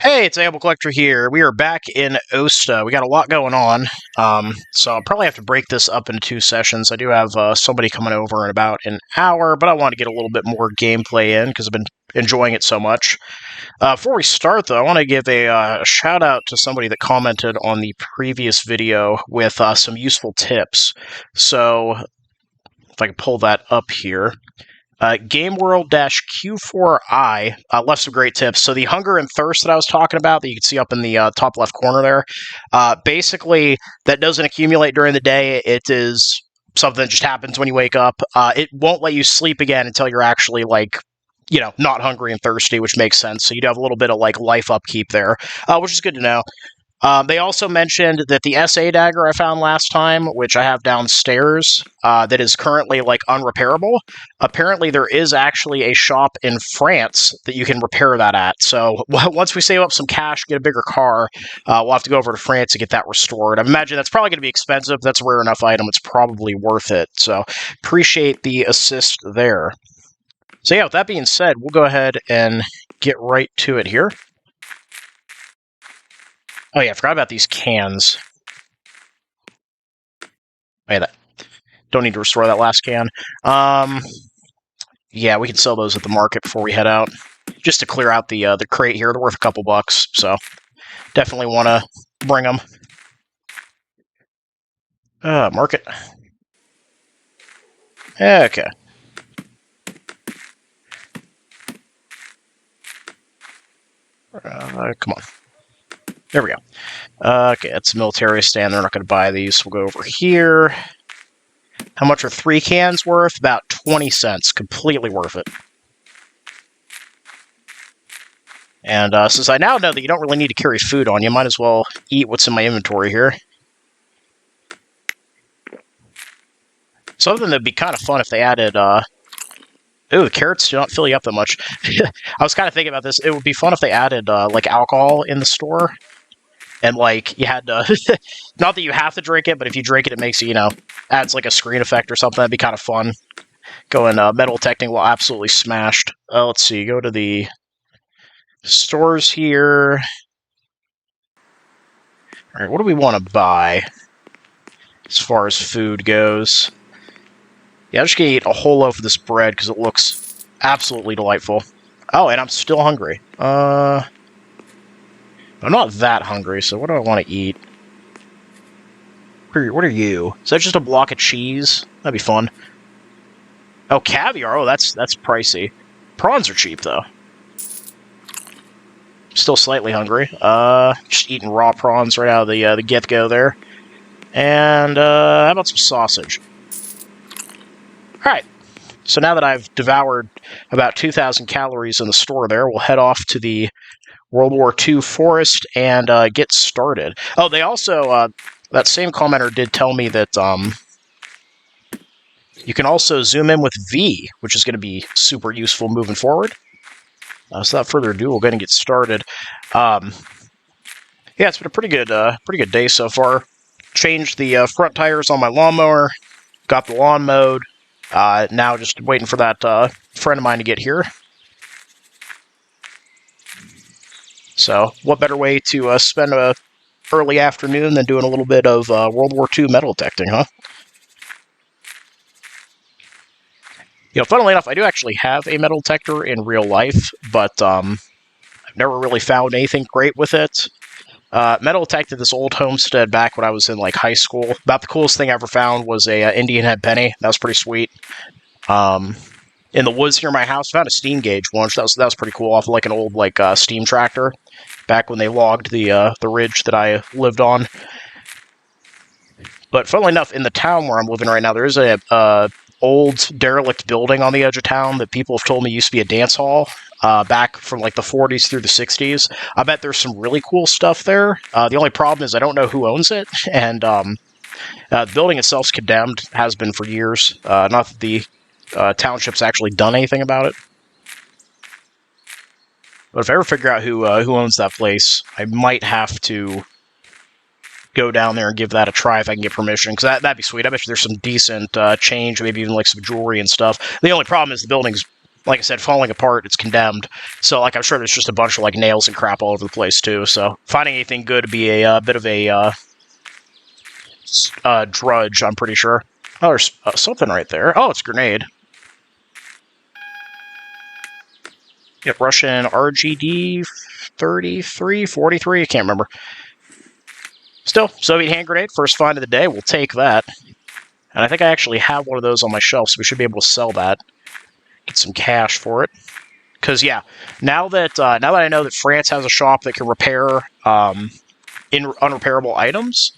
Hey, it's Amble Collector here. We are back in Osta. We got a lot going on, so I'll probably have to break this up into two sessions. I do have somebody coming over in about an hour, but I want to get a little bit more gameplay in because I've been enjoying it so much. Before we start, though, I want to give a shout out to somebody that commented on the previous video with some useful tips. So, if I can pull that up here. GameWorld-Q4I left some great tips. So the hunger and thirst that I was talking about, that you can see up in the top left corner there, basically that doesn't accumulate during the day. It is something that just happens when you wake up. It won't let you sleep again until you're actually not hungry and thirsty, which makes sense. So you'd have a little bit of life upkeep there, which is good to know. They also mentioned that the SA dagger I found last time, which I have downstairs, that is currently unrepairable. Apparently, there is actually a shop in France that you can repair that at. So once we save up some cash, get a bigger car, we'll have to go over to France to get that restored. I imagine that's probably going to be expensive. That's a rare enough item. It's probably worth it. So appreciate the assist there. So yeah, with that being said, we'll go ahead and get right to it here. Oh yeah, I forgot about these cans. Oh yeah, don't need to restore that last can. Yeah, we can sell those at the market before we head out, just to clear out the crate here. They're worth a couple bucks, so definitely want to bring them. Market. Okay. Come on. There we go. Okay, that's a military stand. They're not going to buy these. We'll go over here. How much are 3 cans worth? About 20 cents. Completely worth it. And since I now know that you don't really need to carry food on you, might as well eat what's in my inventory here. Something that'd be kind of fun if they added... Ooh, the carrots do not fill you up that much. I was kind of thinking about this. It would be fun if they added alcohol in the store. And, you had to... not that you have to drink it, but if you drink it, it makes you, adds, a screen effect or something. That'd be kind of fun. Going metal detecting while absolutely smashed. Let's see. Go to the stores here. Alright, what do we want to buy as far as food goes? Yeah, I'm just going to eat a whole loaf of this bread because it looks absolutely delightful. Oh, and I'm still hungry. I'm not that hungry, so what do I want to eat? What are you? Is that just a block of cheese? That'd be fun. Oh, caviar. Oh, that's pricey. Prawns are cheap, though. Still slightly hungry. Just eating raw prawns right out of the get-go there. And, how about some sausage? Alright. So now that I've devoured about 2,000 calories in the store there, we'll head off to the World War II forest and get started. Oh, they also, that same commenter did tell me that you can also zoom in with V, which is going to be super useful moving forward. So without further ado, we'll go ahead and get started. Yeah, it's been a pretty good day so far. Changed the front tires on my lawnmower, got the lawn mowed. Now just waiting for that friend of mine to get here. So, what better way to spend a early afternoon than doing a little bit of World War II metal detecting, huh? Funnily enough, I do actually have a metal detector in real life, but I've never really found anything great with it. Metal detected this old homestead back when I was in high school. About the coolest thing I ever found was a Indian head penny. That was pretty sweet. In the woods near my house, I found a steam gauge once. That was pretty cool, off of an old steam tractor, back when they logged the ridge that I lived on. But funnily enough, in the town where I'm living right now, there is a old derelict building on the edge of town that people have told me used to be a dance hall back from the 40s through the 60s. I bet there's some really cool stuff there. The only problem is I don't know who owns it, and the building itself's condemned, has been for years. Not that the township's actually done anything about it. But if I ever figure out who owns that place, I might have to go down there and give that a try if I can get permission, because that'd be sweet. I bet you there's some decent change, maybe even some jewelry and stuff. The only problem is the building's like I said, falling apart. It's condemned. So, like, I'm sure there's just a bunch of, like, nails and crap all over the place, too. So, finding anything good would be a bit of a drudge, I'm pretty sure. Oh, there's something right there. Oh, it's a grenade. Yep, Russian RGD 33, 43, I can't remember. Still, Soviet hand grenade, first find of the day. We'll take that. And I think I actually have one of those on my shelf, so we should be able to sell that. Get some cash for it. Because, yeah, now that I know that France has a shop that can repair unrepairable items,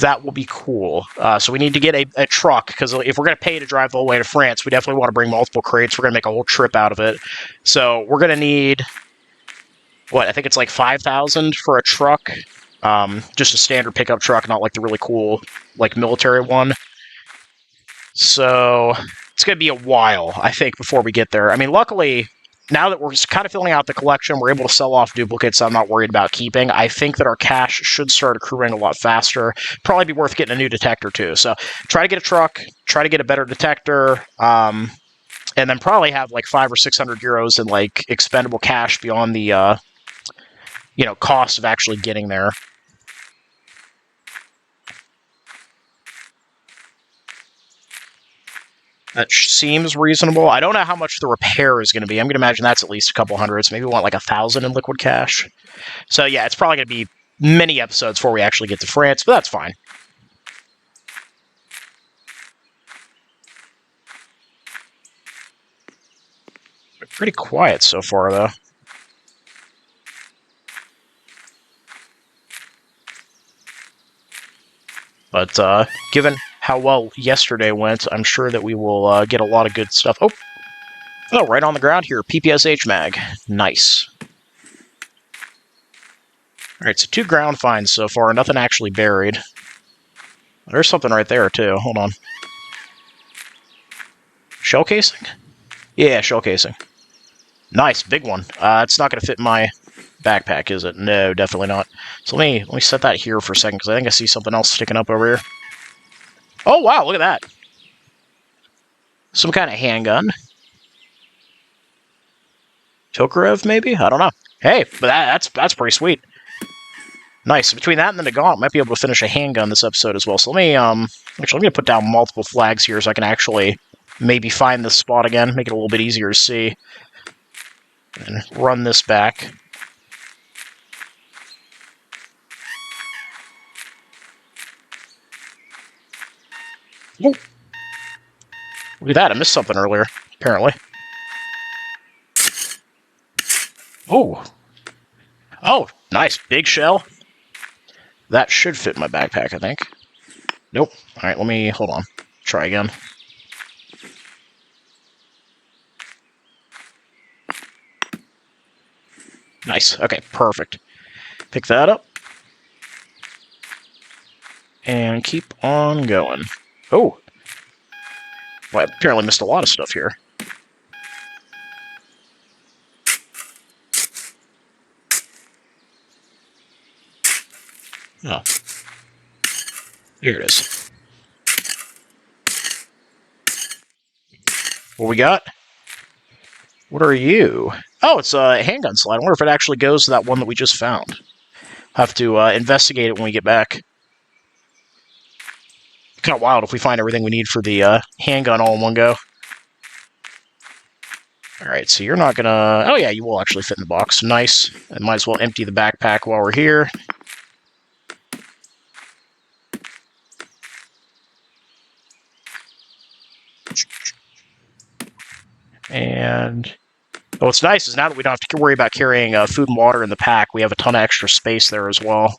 that will be cool. So we need to get a truck, because if we're going to pay to drive the whole way to France, we definitely want to bring multiple crates. We're going to make a whole trip out of it. So we're going to need, what, I think it's like 5,000 for a truck. Just a standard pickup truck, not like the really cool, like, military one. So it's going to be a while, I think, before we get there. I mean, luckily, now that we're kind of filling out the collection, we're able to sell off duplicates I'm not worried about keeping. I think that our cash should start accruing a lot faster. Probably be worth getting a new detector, too. So try to get a truck, try to get a better detector, and then probably have like 500 or 600 euros in like expendable cash beyond the cost of actually getting there. That seems reasonable. I don't know how much the repair is going to be. I'm going to imagine that's at least a couple hundreds. Maybe we want like 1,000 in liquid cash. So yeah, it's probably going to be many episodes before we actually get to France, but that's fine. Pretty quiet so far, though. But given how well yesterday went, I'm sure that we will get a lot of good stuff. Oh, right on the ground here. PPSH mag. Nice. Alright, so 2 ground finds so far. Nothing actually buried. There's something right there, too. Hold on. Shell casing? Yeah, shell casing. Nice, big one. It's not going to fit my backpack, is it? No, definitely not. So let me set that here for a second, because I think I see something else sticking up over here. Oh, wow, look at that. Some kind of handgun. Tokarev, maybe? I don't know. Hey, but that's pretty sweet. Nice. Between that and the Nagant, might be able to finish a handgun this episode as well. So let me put down multiple flags here so I can actually maybe find this spot again, make it a little bit easier to see. And run this back. Whoa. Look at that, I missed something earlier, apparently. Oh. Oh, nice. Big shell. That should fit in my backpack, I think. Nope. Alright, hold on. Try again. Nice. Okay, perfect. Pick that up. And keep on going. Oh. Well, I apparently missed a lot of stuff here. Oh. Here it is. What we got? What are you? Oh, it's a handgun slide. I wonder if it actually goes to that one that we just found. Have to investigate it when we get back. Kind of wild if we find everything we need for the handgun all in one go. Alright, so you're not gonna... Oh yeah, you will actually fit in the box. Nice. I might as well empty the backpack while we're here. And what's nice is now that we don't have to worry about carrying food and water in the pack, we have a ton of extra space there as well.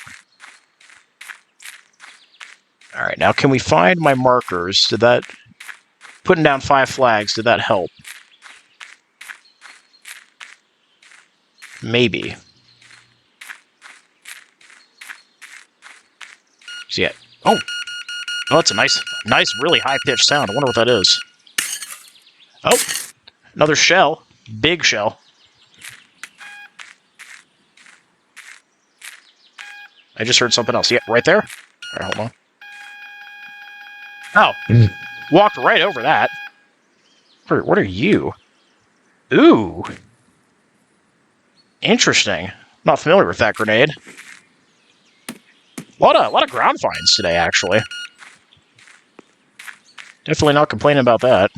Alright, now can we find my markers? Did that... Putting down 5 flags, did that help? Maybe. See it? Oh! Oh, that's a nice, really high-pitched sound. I wonder what that is. Oh! Another shell. Big shell. I just heard something else. Yeah, right there. Alright, hold on. Oh. Walked right over that. What are you? Ooh. Interesting. Not familiar with that grenade. A lot of ground finds today, actually. Definitely not complaining about that.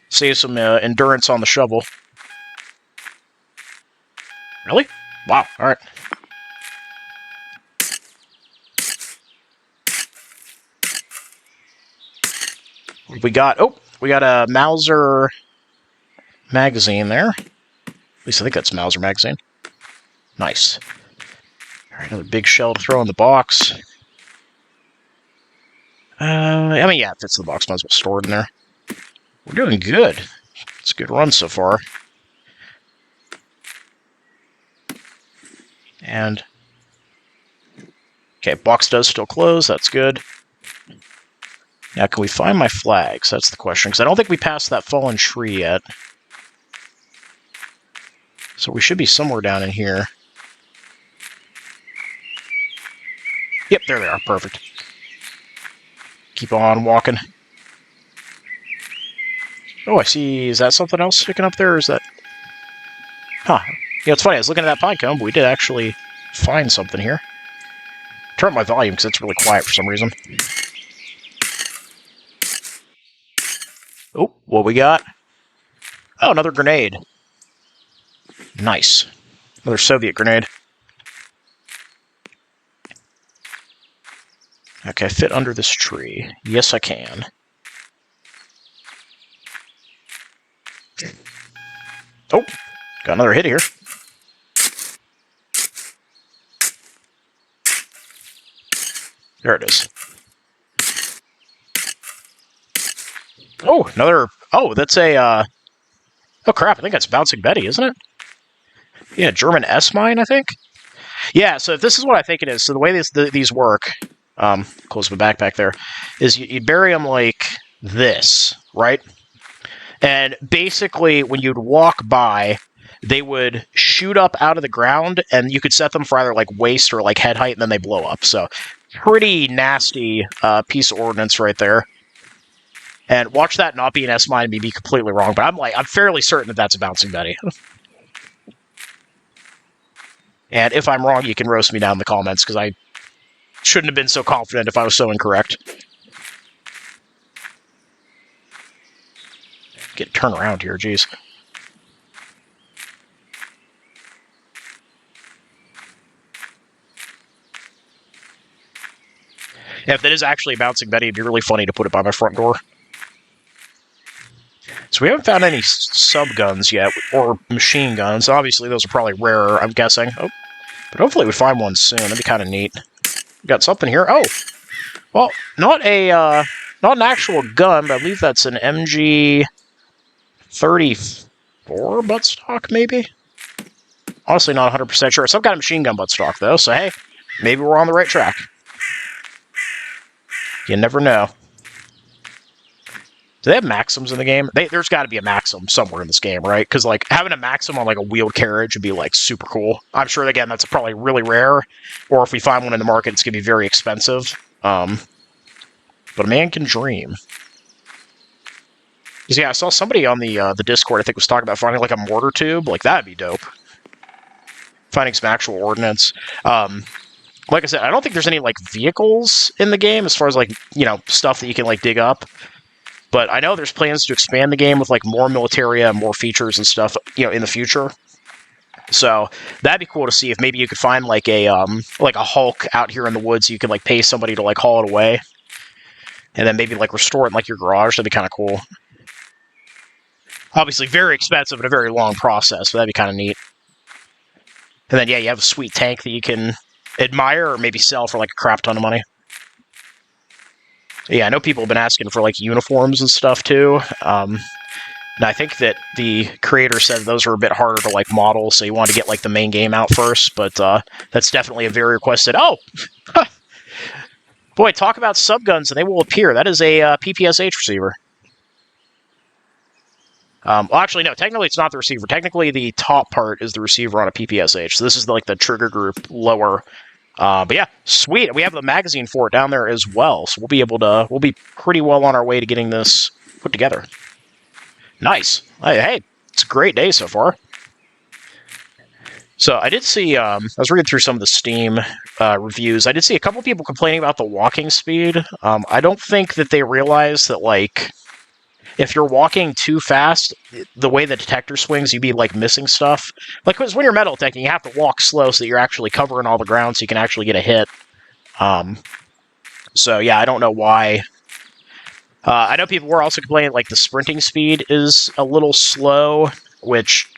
Save some endurance on the shovel. Really? Wow, alright. We got a Mauser magazine there. At least I think that's Mauser magazine. Nice. Alright, another big shell to throw in the box. I mean, yeah, it fits the box. Might as well store it in there. We're doing good. It's a good run so far. And... okay, box does still close. That's good. Now, can we find my flags? That's the question, because I don't think we passed that fallen tree yet. So we should be somewhere down in here. Yep, there they are. Perfect. Keep on walking. Oh, I see. Is that something else sticking up there, or is that... huh. Yeah, it's funny. I was looking at that pine cone, but we did actually find something here. Turn up my volume, because it's really quiet for some reason. Oh, what we got? Oh, another grenade. Nice. Another Soviet grenade. Okay, fit under this tree. Yes, I can. Oh, got another hit here. There it is. Oh, another... oh, that's a... oh, crap, I think that's Bouncing Betty, isn't it? Yeah, German S-mine, I think? Yeah, so if this is what I think it is, so the way these work, close my backpack there, is you bury them like this, right? And basically, when you'd walk by, they would shoot up out of the ground, and you could set them for either like waist or like head height, and then they blow up. So, pretty nasty piece of ordnance right there. And watch that not be an S-mine and me be completely wrong, but I'm fairly certain that that's a Bouncing Betty. And if I'm wrong, you can roast me down in the comments, because I shouldn't have been so confident if I was so incorrect. Get turned around here, jeez. Yeah, if that is actually a Bouncing Betty, it'd be really funny to put it by my front door. So we haven't found any subguns yet, or machine guns. Obviously, those are probably rarer, I'm guessing. Oh, but hopefully we find one soon. That'd be kind of neat. We got something here. Oh, well, not an actual gun, but I believe that's an MG 34 buttstock, maybe? Honestly, not 100% sure. Some kind of machine gun buttstock, though, so hey, maybe we're on the right track. You never know. Do they have Maxims in the game? There's got to be a Maxim somewhere in this game, right? Because, like, having a Maxim on, like, a wheeled carriage would be, like, super cool. I'm sure, again, that's probably really rare. Or if we find one in the market, it's going to be very expensive. But a man can dream. Because, yeah, I saw somebody on the Discord, I think, was talking about finding, like, a mortar tube. Like, that'd be dope. Finding some actual ordnance. Like I said, I don't think there's any, like, vehicles in the game as far as, like, you know, stuff that you can, like, dig up. But I know there's plans to expand the game with, like, more militaria, more features and stuff, you know, in the future. So that'd be cool to see if maybe you could find, like, a Hulk out here in the woods. You could, like, pay somebody to, like, haul it away. And then maybe, like, restore it in, like, your garage. That'd be kind of cool. Obviously very expensive and a very long process, but that'd be kind of neat. And then, yeah, you have a sweet tank that you can admire or maybe sell for, like, a crap ton of money. Yeah, I know people have been asking for, like, uniforms and stuff, too. And I think that the creator said those are a bit harder to, like, model, so you want to get, like, the main game out first, but that's definitely a very requested... oh! Boy, talk about subguns, and they will appear. That is a PPSH receiver. Well, actually, no, technically it's not the receiver. Technically, the top part is the receiver on a PPSH, so this is, like, the trigger group lower. But yeah, sweet. We have the magazine for it down there as well, so we'll be pretty well on our way to getting this put together. Nice. Hey, it's a great day so far. So I did see, I was reading through some of the Steam reviews. I did see a couple people complaining about the walking speed. I don't think that they realize that, like, if you're walking too fast, the way the detector swings, you'd be, like, missing stuff. Like, because when you're metal detecting, you have to walk slow so that you're actually covering all the ground so you can actually get a hit. So, yeah, I don't know why. I know people were also complaining, like, the sprinting speed is a little slow, which...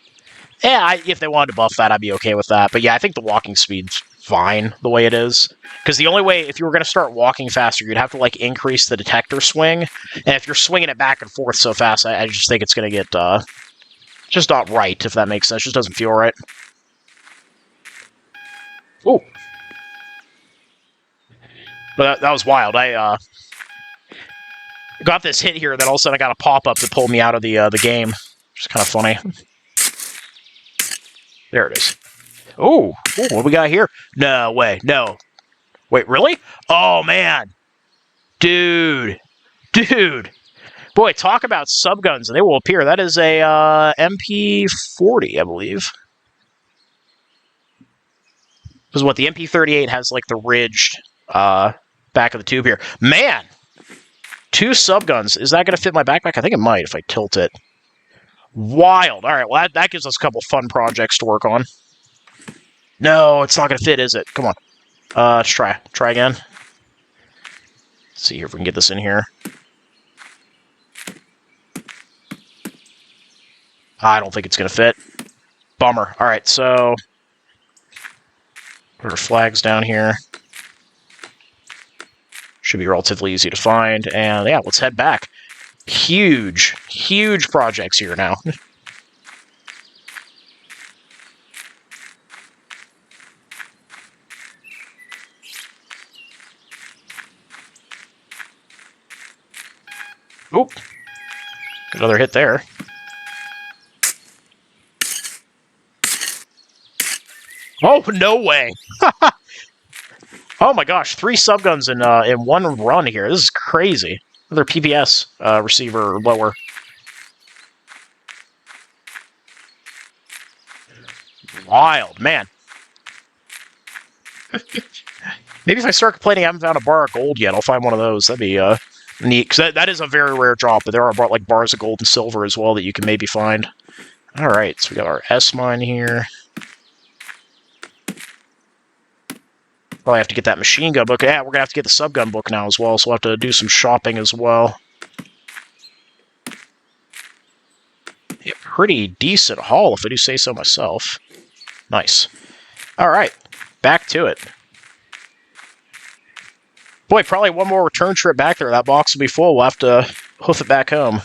Yeah, if they wanted to buff that, I'd be okay with that. But yeah, I think the walking speed's fine the way it is. Because the only way, if you were going to start walking faster, you'd have to, like, increase the detector swing. And if you're swinging it back and forth so fast, I just think it's going to get, just not right, if that makes sense. It just doesn't feel right. Ooh. But that was wild. I, got this hit here, then all of a sudden I got a pop-up to pull me out of the game. Which is kind of funny. There it is. Ooh, what do we got here? No way, no. Wait, really? Oh, man. Dude. Boy, talk about subguns, and they will appear. That is a MP40, I believe. Because what, the MP38 has, like, the ridged back of the tube here. Man! 2 subguns. Is that going to fit my backpack? I think it might if I tilt it. Wild. All right, well, that gives us a couple fun projects to work on. No, it's not going to fit, is it? Come on. Let's try. Try again. Let's see if we can get this in here. I don't think it's going to fit. Bummer. All right, so... put our flags down here. Should be relatively easy to find. And yeah, let's head back. Huge projects here now. Oop. Another hit there. Oh, no way. Oh my gosh, 3 subguns in one run here. This is crazy. Another PPS receiver or lower. Wild, man. Maybe if I start complaining I haven't found a bar of gold yet, I'll find one of those. That'd be neat, because that is a very rare drop, but there are like bars of gold and silver as well that you can maybe find. Alright, so we got our S-mine here. Probably have to get that machine gun book. Yeah, we're going to have to get the subgun book now as well, so we'll have to do some shopping as well. Yeah, pretty decent haul, if I do say so myself. Nice. Alright, back to it. Boy, probably one more return trip back there. That box will be full. We'll have to hoof it back home.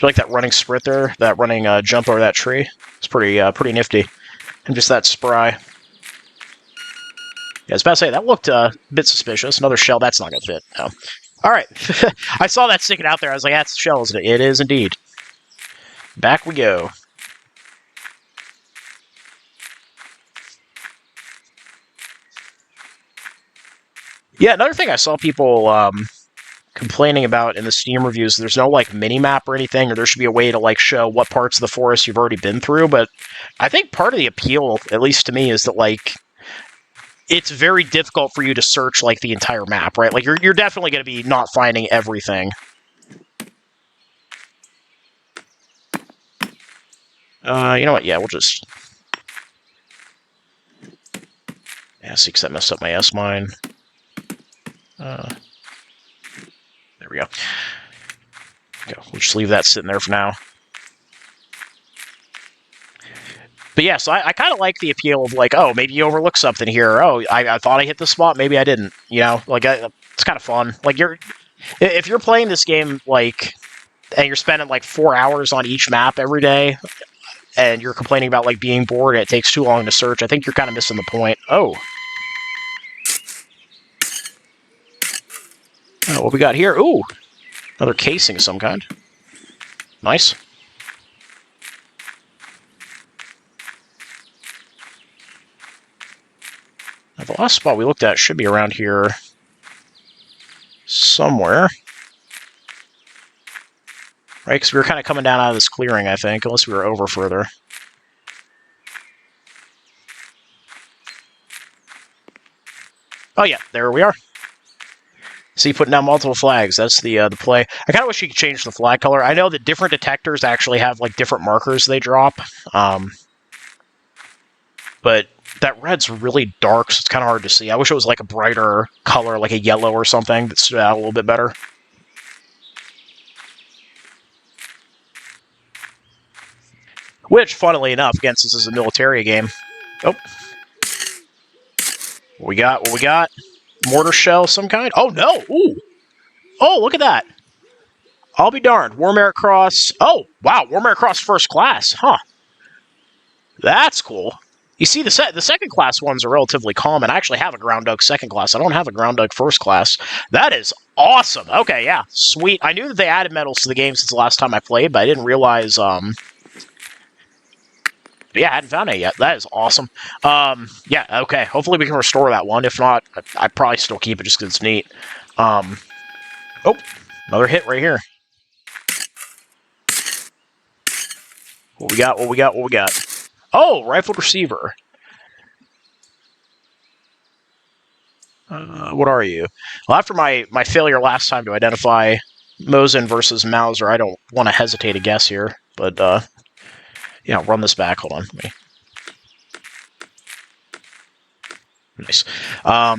I like that running sprint there, that running jump over that tree. It's pretty nifty. And just that spry. Yeah, I was about to say, that looked a bit suspicious. Another shell, that's not going to fit. No. Alright. I saw that sticking out there. I was like, that's a shell, isn't it? It is indeed. Back we go. Yeah, another thing I saw people complaining about in the Steam reviews, there's no, like, mini-map or anything, or there should be a way to, like, show what parts of the forest you've already been through, but I think part of the appeal, at least to me, is that, like, it's very difficult for you to search, like, the entire map, right? Like, you're definitely going to be not finding everything. You know what? Yeah, we'll just... Yeah, see, because that messed up my S-mine. There we go. We'll just leave that sitting there for now. But yeah, so I kind of like the appeal of, like, oh, maybe you overlooked something here. Oh, I thought I hit the spot, maybe I didn't. You know, like, it's kind of fun. Like, if you're playing this game, like, and you're spending, like, 4 hours on each map every day, and you're complaining about, like, being bored and it takes too long to search, I think you're kind of missing the point. Oh, what we got here? Ooh, another casing of some kind. Nice. the last spot we looked at should be around here somewhere. Right, because we were kind of coming down out of this clearing, I think, unless we were over further. Oh yeah, there we are. See, putting down multiple flags. That's the play. I kind of wish you could change the flag color. I know that different detectors actually have like different markers they drop, but that red's really dark, so it's kind of hard to see. I wish it was like a brighter color, like a yellow or something that stood out a little bit better. Which, funnily enough, again, since this is a military game. Oh. What we got? What we got? Mortar shell of some kind? Oh, no! Ooh! Oh, look at that! I'll be darned. War Merit Cross. Oh, wow. War Merit Cross first class. Huh. That's cool. You see, the second class ones are relatively common. I actually have a Ground Dug second class. I don't have a Ground Dug first class. That is awesome. Okay, yeah. Sweet. I knew that they added medals to the game since the last time I played, but I didn't realize... Yeah, I hadn't found it yet. That is awesome. Yeah, okay. Hopefully we can restore that one. If not, I'd probably still keep it just because it's neat. Oh, another hit right here. What we got? What we got? What we got? Oh, rifled receiver. What are you? Well, after my failure last time to identify Mosin versus Mauser, I don't want to hesitate to guess here, but yeah, I'll run this back. Hold on. Nice. What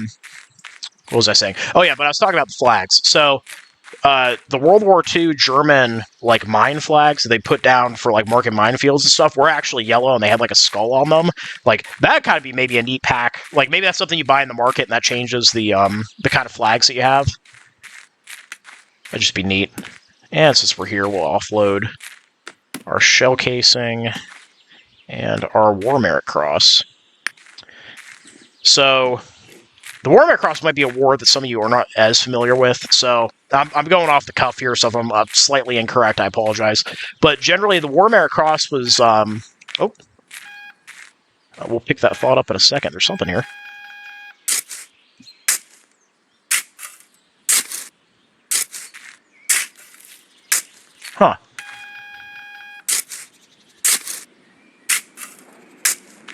was I saying? Oh yeah, but I was talking about the flags. So the World War II German like mine flags that they put down for like marking minefields and stuff were actually yellow, and they had like a skull on them. Like that kind of be maybe a neat pack. Like maybe that's something you buy in the market, and that changes the kind of flags that you have. That'd just be neat. And since we're here, we'll offload our shell casing and our War Merit Cross. So the War Merit Cross might be a war that some of you are not as familiar with, so I'm going off the cuff here, so if I'm slightly incorrect, I apologize. But generally, the War Merit Cross was... we'll pick that thought up in a second. There's something here. Huh.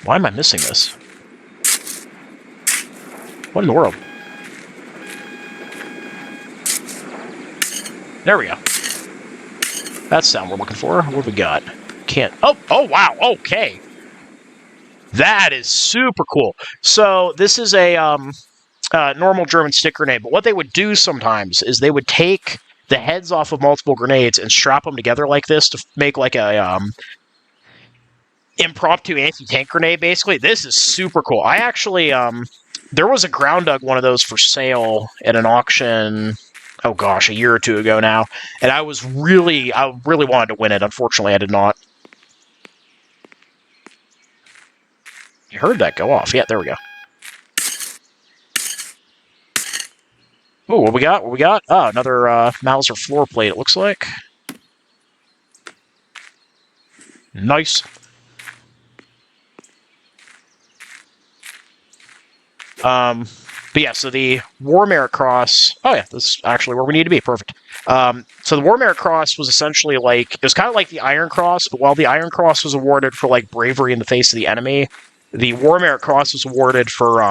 Why am I missing this? What in the world? There we go. That's the sound we're looking for. What have we got? Can't... Oh, wow. Okay. That is super cool. So this is a normal German stick grenade, but what they would do sometimes is they would take the heads off of multiple grenades and strap them together like this to make like a impromptu anti-tank grenade, basically. This is super cool. I actually... there was a Ground Dug one of those for sale at an auction, oh gosh, a year or two ago now, and I really wanted to win it. Unfortunately, I did not. You heard that go off. Yeah, there we go. Oh, what we got? What we got? Oh, another Mauser floor plate, it looks like. Nice. But yeah, so the War Merit Cross... Oh yeah, this is actually where we need to be. Perfect. So the War Merit Cross was essentially like... It was kind of like the Iron Cross, but while the Iron Cross was awarded for like bravery in the face of the enemy, the War Merit Cross was awarded for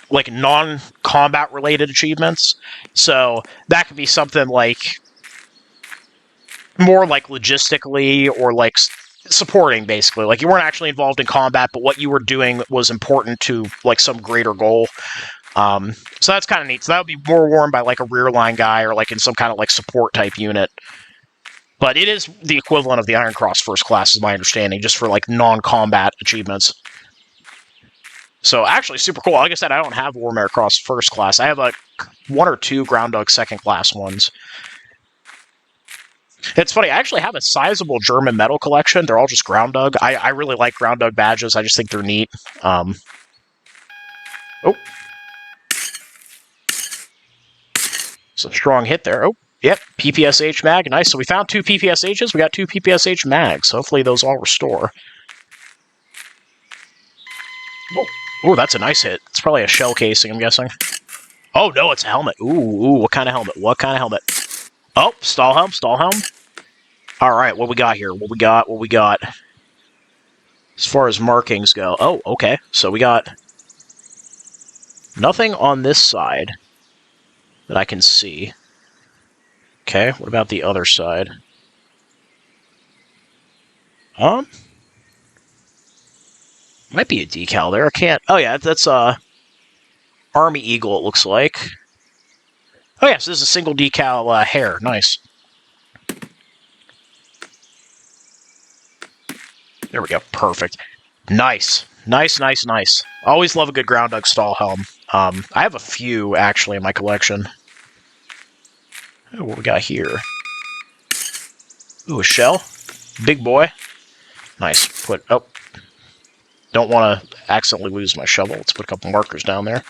like non-combat related achievements. So that could be something like more like logistically or like supporting, basically. Like you weren't actually involved in combat, but what you were doing was important to like some greater goal. So that's kind of neat. So that would be more worn by like a rear line guy or like in some kind of like support type unit. But it is the equivalent of the Iron Cross First Class, is my understanding, just for like non-combat achievements. So actually super cool. Like I said, I don't have War Merit Cross First Class. I have like one or two Ground Dug Second Class ones. It's funny, I actually have a sizable German medal collection. They're all just Ground Dug. I really like Ground Dug badges. I just think they're neat. Oh. It's a strong hit there. Oh, yep, PPSH mag. Nice. So we found 2 PPSHs. We got 2 PPSH mags. Hopefully those all restore. Oh, Oh, that's a nice hit. It's probably a shell casing, I'm guessing. Oh, no, it's a helmet. Ooh, what kind of helmet? What kind of helmet? Oh, Stahlhelm, Stahlhelm. All right, what we got here? What we got? As far as markings go. Oh, okay. So we got nothing on this side that I can see. Okay, what about the other side? Might be a decal there. I can't. Oh, yeah, that's Army Eagle, it looks like. Oh, yes, this is a single decal hair. Nice. There we go. Perfect. Nice. Nice. Always love a good ground dug stall helm. I have a few, actually, in my collection. Oh, what we got here? Ooh, a shell. Big boy. Nice. Oh. Don't want to accidentally lose my shovel. Let's put a couple markers down there.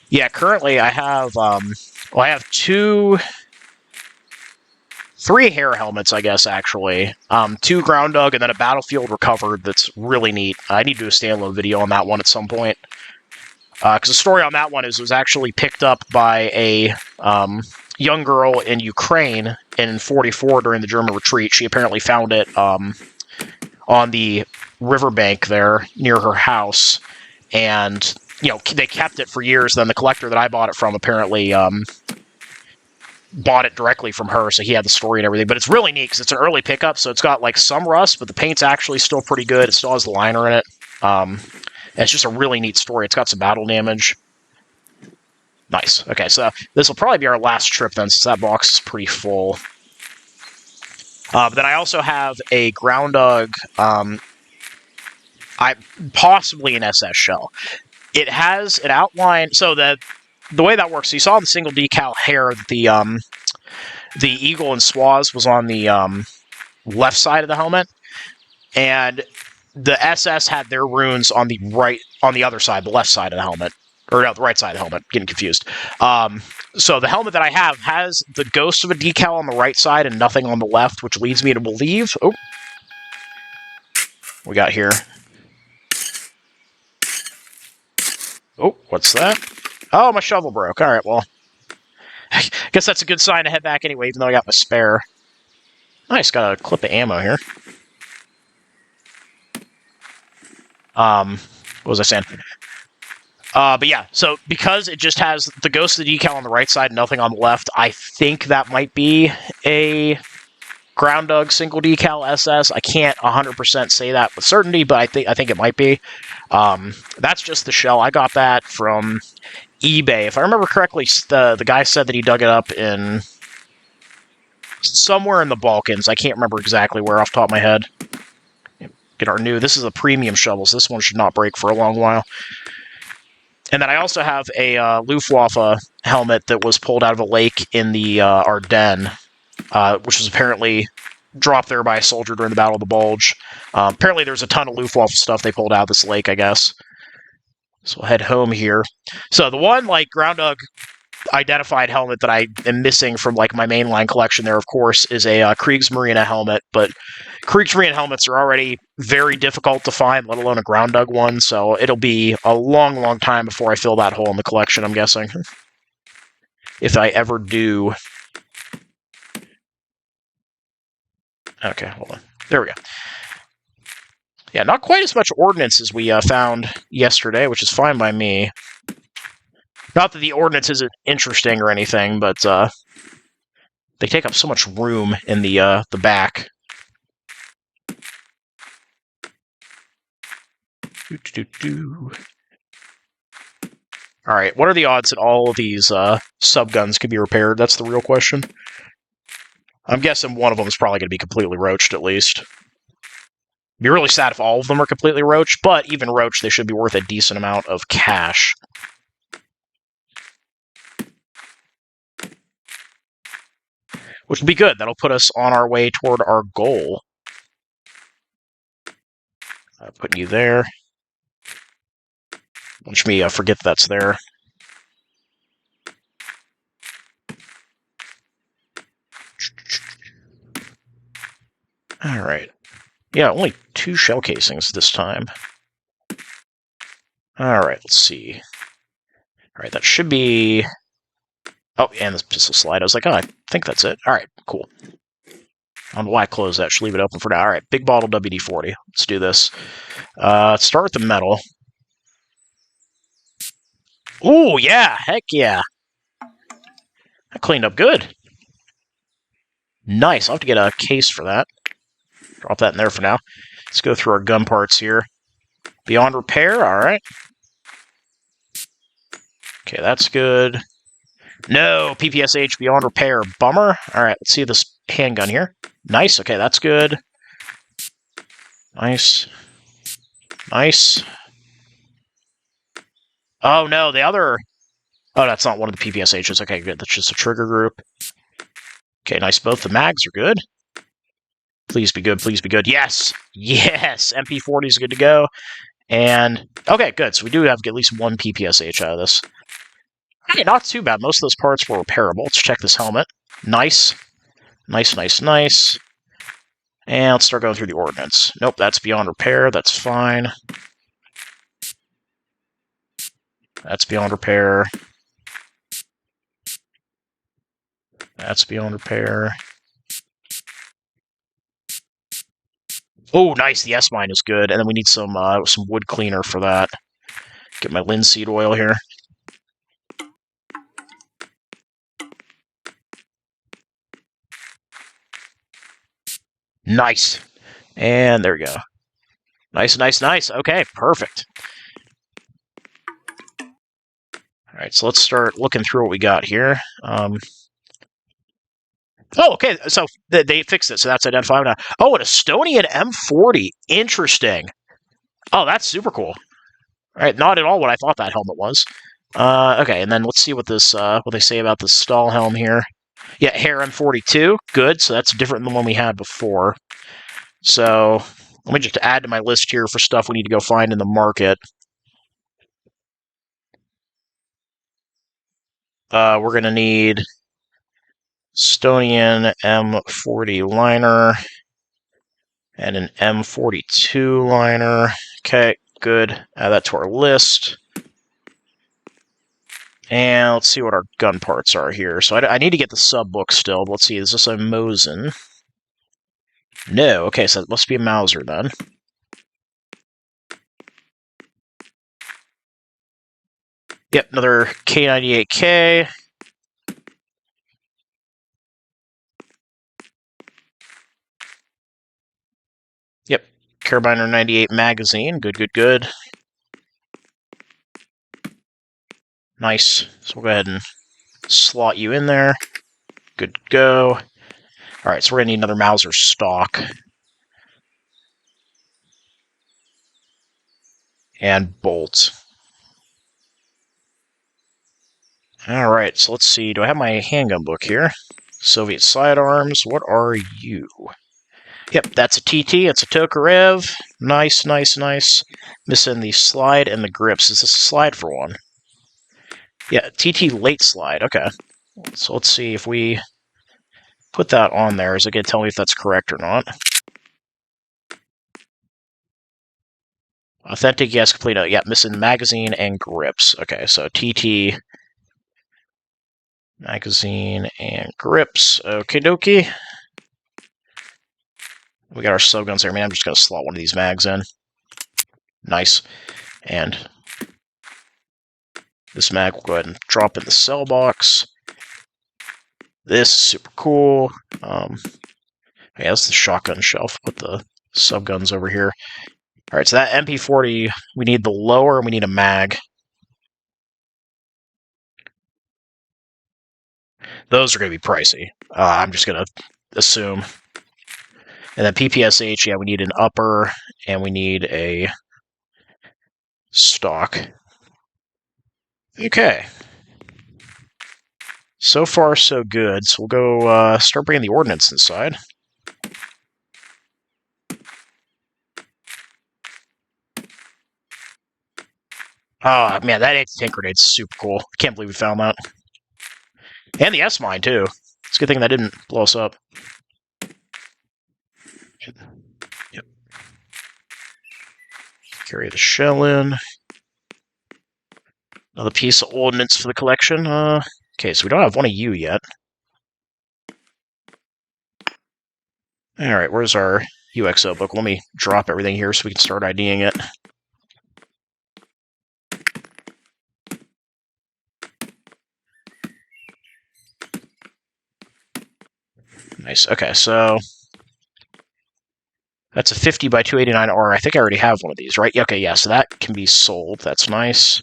Yeah, currently I have, I have three hair helmets, I guess, actually. Two ground dug and then a battlefield recovered that's really neat. I need to do a standalone video on that one at some point. Because the story on that one is it was actually picked up by a young girl in Ukraine in '44 during the German retreat. She apparently found it on the riverbank there near her house, and they kept it for years. Then the collector that I bought it from apparently bought it directly from her, so he had the story and everything. But it's really neat because it's an early pickup, so it's got like some rust, but the paint's actually still pretty good. It still has the liner in it. It's just a really neat story. It's got some battle damage. Nice. Okay, so this will probably be our last trip then, since that box is pretty full. But then I also have a ground dug, possibly an SS shell. It has an outline, so that the way that works, so you saw the single decal hair that the eagle and swaz was on the left side of the helmet, and the SS had their runes on the other side, the left side of the helmet. Or no, the right side of the helmet. Getting confused. So the helmet that I have has the ghost of a decal on the right side and nothing on the left, which leads me to believe... Oh. We got here. Oh, what's that? Oh, my shovel broke. Alright, well. I guess that's a good sign to head back anyway, even though I got my spare. Nice, got a clip of ammo here. What was I saying? But yeah, so because it just has the ghost of the decal on the right side and nothing on the left, I think that might be a ground dug single decal SS. I can't 100% say that with certainty, but I think it might be. That's just the shell. I got that from eBay. If I remember correctly, the guy said that he dug it up in somewhere in the Balkans. I can't remember exactly where off the top of my head. Get our new... This is a premium shovel, so this one should not break for a long while. And then I also have a Luftwaffe helmet that was pulled out of a lake in the Ardennes, which was apparently dropped there by a soldier during the Battle of the Bulge. Apparently there's a ton of Luftwaffe stuff they pulled out of this lake, I guess. So we'll head home here. So the one, ground dug identified helmet that I am missing from, my mainline collection there, of course, is a Kriegsmarine helmet, but Kriegsmarine helmets are already very difficult to find, let alone a ground dug one, so it'll be a long, long time before I fill that hole in the collection, I'm guessing. If I ever do. Okay, hold on. There we go. Yeah, not quite as much ordnance as we found yesterday, which is fine by me. Not that the ordnance isn't interesting or anything, but they take up so much room in the back. Alright, what are the odds that all of these subguns could be repaired? That's the real question. I'm guessing one of them is probably going to be completely roached, at least. Be really sad if all of them are completely roached, but even roached, they should be worth a decent amount of cash. Which would be good. That'll put us on our way toward our goal. Putting you there. Watch me forget that's there. Alright. Yeah, only 2 shell casings this time. Alright, let's see. Alright, that should be... Oh, and this pistol slide. I was like, oh, I think that's it. Alright, cool. I don't know why I closed that. Should leave it open for now. Alright, big bottle WD-40. Let's do this. Let's start with the metal. Ooh, yeah! Heck yeah! That cleaned up good. Nice. I'll have to get a case for that. Drop that in there for now. Let's go through our gun parts here. Beyond repair, alright. Okay, that's good. No, PPSH beyond repair. Bummer. Alright, let's see this handgun here. Nice, okay, that's good. Nice. Nice. Oh, no, the other... Oh, that's not one of the PPSHs. Okay, good. That's just a trigger group. Okay, nice. Both the mags are good. Please be good, please be good. Yes! Yes! MP40 is good to go. And, okay, good. So we do have at least one PPSH out of this. Hey, not too bad. Most of those parts were repairable. Let's check this helmet. Nice. Nice, nice, nice. And let's start going through the ordnance. Nope, that's beyond repair. That's fine. That's beyond repair. That's beyond repair. Oh, nice. The S-mine is good. And then we need some wood cleaner for that. Get my linseed oil here. Nice. And there we go. Nice, nice, nice. Okay, perfect. All right, so let's start looking through what we got here. Oh, okay. So they fixed it. So that's identified now. Oh, an Estonian M40. Interesting. Oh, that's super cool. All right, not at all what I thought that helmet was. Okay, and then let's see what this what they say about the stall helm here. Yeah, hair M42. Good. So that's different than the one we had before. So let me just add to my list here for stuff we need to go find in the market. We're going to need Estonian M40 liner and an M42 liner. Okay, good. Add that to our list. And let's see what our gun parts are here. So I need to get the sub book still. But let's see, is this a Mosin? No. Okay, so it must be a Mauser then. Yep, another K98K. Yep, Carabiner 98 magazine. Good, good, good. Nice. So we'll go ahead and slot you in there. Good to go. All right, so we're going to need another Mauser stock. And bolt. All right, so let's see. Do I have my handgun book here? Soviet sidearms. What are you? Yep, that's a TT. It's a Tokarev. Nice, nice, nice. Missing the slide and the grips. Is this a slide for one? Yeah, TT late slide. Okay. So let's see if we put that on there. Is it going to tell me if that's correct or not? Authentic, yes, complete. Yeah, missing magazine and grips. Okay, so TT, magazine, and grips. Okie dokie. We got our subguns there. Man, I'm just going to slot one of these mags in. Nice. And this mag will go ahead and drop in the cell box. This is super cool. Yeah, that's the shotgun shelf. Put the subguns over here. All right, so that MP40, we need the lower and we need a mag. Those are going to be pricey. I'm just going to assume. And then PPSH, yeah, we need an upper and we need a stock. Okay. So far, so good. So we'll go start bringing the ordnance inside. Oh, man, that anti-tank grenade's super cool. Can't believe we found that. And the S-mine, too. It's a good thing that didn't blow us up. Yep. Carry the shell in. Another piece of ordnance for the collection. Okay, so we don't have one of you yet. Alright, where's our UXO book? Let me drop everything here so we can start IDing it. Nice. Okay, so that's a 50 by 289R. I think I already have one of these, right? Okay, yeah, so that can be sold. That's nice.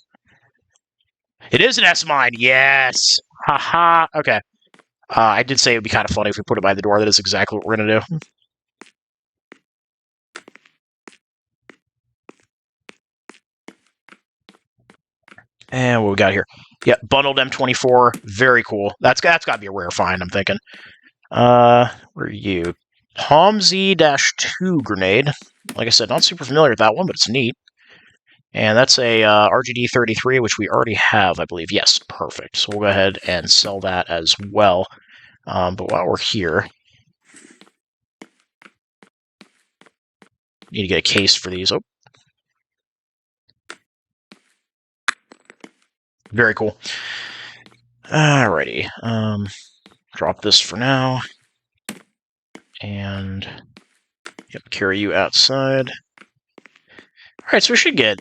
It is an S-Mine. Yes. Haha. Okay. I did say it would be kind of funny if we put it by the door. That is exactly what we're going to do. And what we got here? Yeah, bundled M24. Very cool. That's got to be a rare find, I'm thinking. Where are you? Palm Z-2 grenade. Like I said, not super familiar with that one, but it's neat. And that's a RGD-33, which we already have, I believe. Yes, perfect. So we'll go ahead and sell that as well. But while we're here, need to get a case for these. Oh, very cool. Alrighty. Drop this for now. And yep, carry you outside. Alright, so we should get,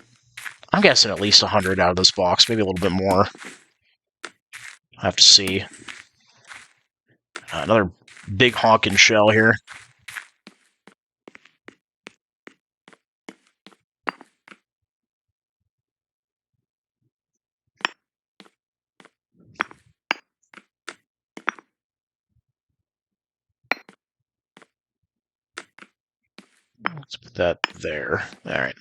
I'm guessing, at least 100 out of this box, maybe a little bit more. I'll have to see. Another big honkin' shell here. Let's put that there. Alright.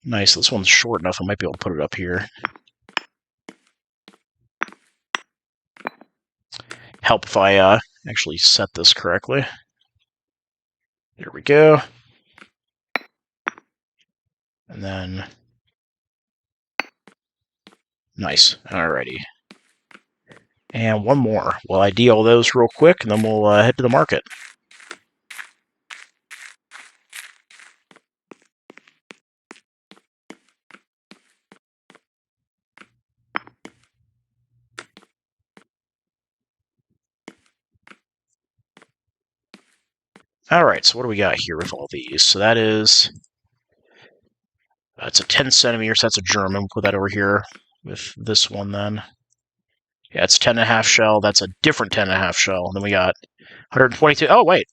Nice, this one's short enough, I might be able to put it up here. Help if I actually set this correctly. There we go. And then... Nice, alrighty. And one more. We'll ID all those real quick, and then we'll head to the market. Alright, so what do we got here with all these? So that is... It's a 10 centimeters, so that's a German. We'll put that over here with this one then. Yeah, it's 10.5 shell. That's a different 10.5 shell. Then we got 122. Oh, wait.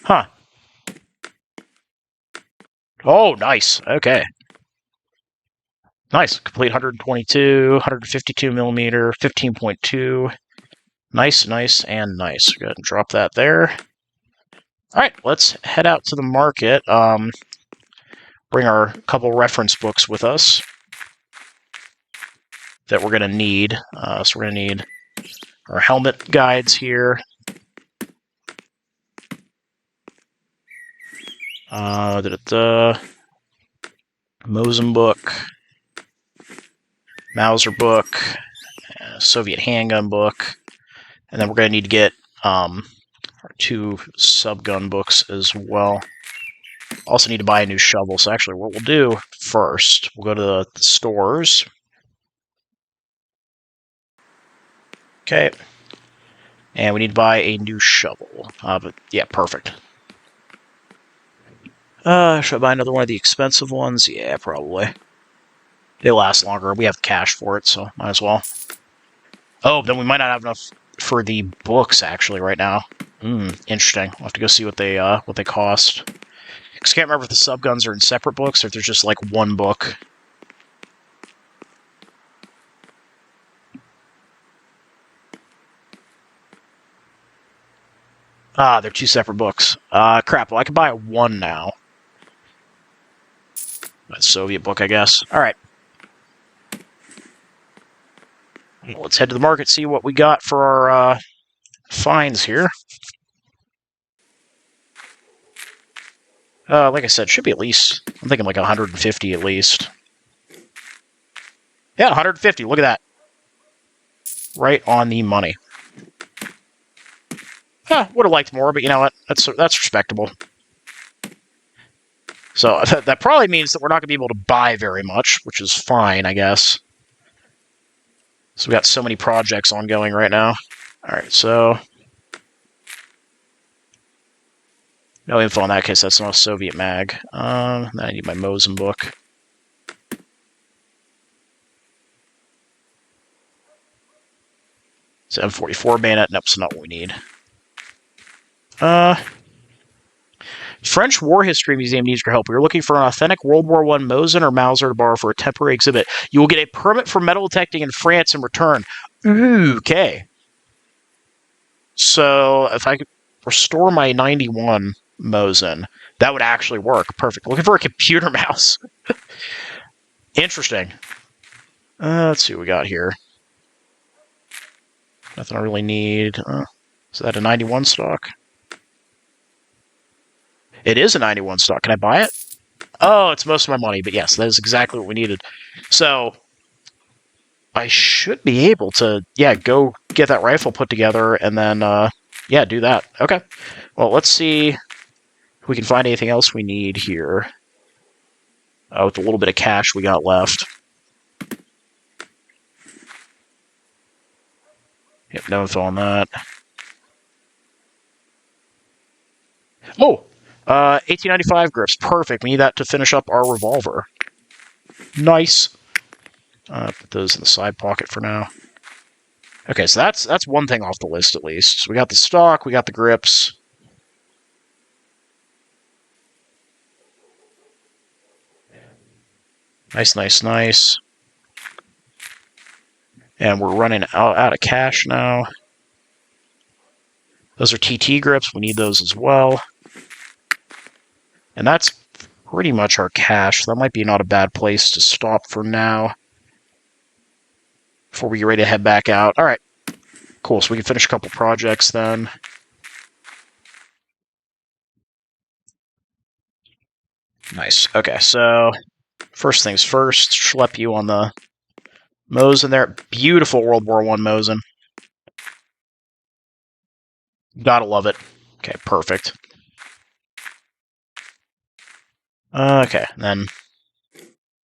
Huh. Oh, nice. Okay. Nice. Complete 122, 152 millimeter, 15.2. Nice, nice, and nice. Go ahead and drop that there. All right, let's head out to the market. Bring our couple reference books with us that we're going to need. So we're going to need our helmet guides here. Mosin book, Mauser book, Soviet handgun book, and then we're going to need to get our 2 subgun books as well. Also need to buy a new shovel, so actually what we'll do first, we'll go to the stores. Okay. And we need to buy a new shovel. But yeah, perfect. Should I buy another one of the expensive ones? Yeah, probably. They last longer. We have cash for it, so might as well. Oh, then we might not have enough for the books, actually, right now. Interesting. We'll have to go see what they cost. Because I can't remember if the subguns are in separate books or if there's just, like, one book. Ah, they're 2 separate books. Crap, well, I can buy one now. That Soviet book, I guess. Alright. Let's head to the market, see what we got for our finds here. Like I said, should be at least, I'm thinking like 150 at least. Yeah, 150. Look at that. Right on the money. Huh, would have liked more, but you know what? That's respectable. So that probably means that we're not going to be able to buy very much, which is fine, I guess. So we got so many projects ongoing right now. All right, so no info in that case. That's not a Soviet mag. Then I need my Mosin book. It's M44 bayonet. Nope, it's not what we need. French War History Museum needs your help. We are looking for an authentic World War I Mosin or Mauser to borrow for a temporary exhibit. You will get a permit for metal detecting in France in return. Okay. So if I could restore my 91 Mosin, that would actually work. Perfect. Looking for a computer mouse. Interesting. Let's see what we got here. Nothing I really need. Is that a 91 stock? It is a 91 stock. Can I buy it? Oh, it's most of my money, but yes, that is exactly what we needed. So I should be able to, go get that rifle put together and then, do that. Okay. Well, let's see if we can find anything else we need here. With the little bit of cash we got left. Yep, no info on that. Oh! 1895 grips. Perfect. We need that to finish up our revolver. Nice. Put those in the side pocket for now. Okay, so that's one thing off the list at least. So we got the stock, we got the grips. Nice. And we're running out of cash now. Those are TT grips. We need those as well. And that's pretty much our cash. That might be not a bad place to stop for now. Before we get ready to head back out. All right. Cool. So we can finish a couple projects then. Nice. Okay, so first things first, schlep you on the Mosin there. Beautiful World War I Mosin. Gotta love it. Okay, perfect. Okay, then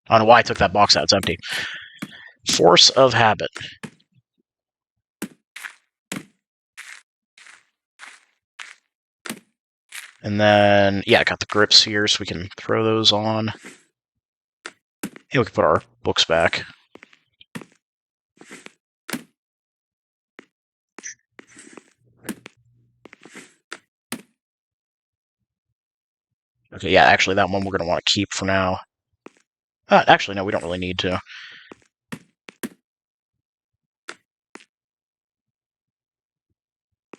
I don't know why I took that box out. It's empty. Force of habit. And then, I got the grips here, so we can throw those on. And we can put our books back. Okay, actually, that one we're going to want to keep for now. Actually, no, we don't really need to.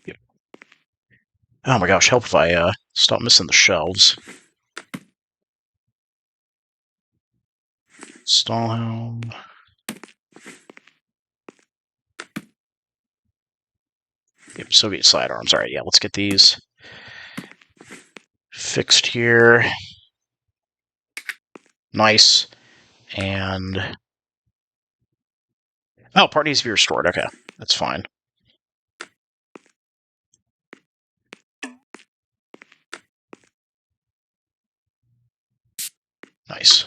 Yep. Oh my gosh, help if I stop missing the shelves. Stahlhelm. Yep, Soviet sidearms. All right, let's get these fixed here. Nice. And part needs to be restored. Okay, that's fine. Nice.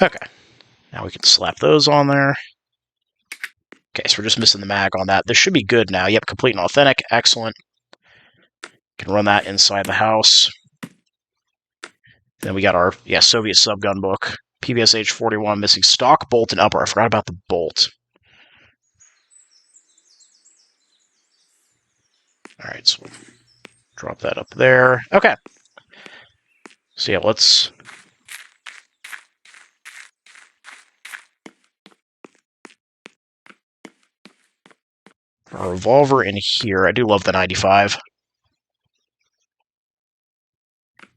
Okay, now we can slap those on there. Okay, so we're just missing the mag on that. This should be good now. Yep, complete and authentic. Excellent. Can run that inside the house. Then we got our Soviet subgun book. PBS H41 missing stock, bolt, and upper. I forgot about the bolt. All right, so we'll drop that up there. Okay. So let's a revolver in here. I do love the 95.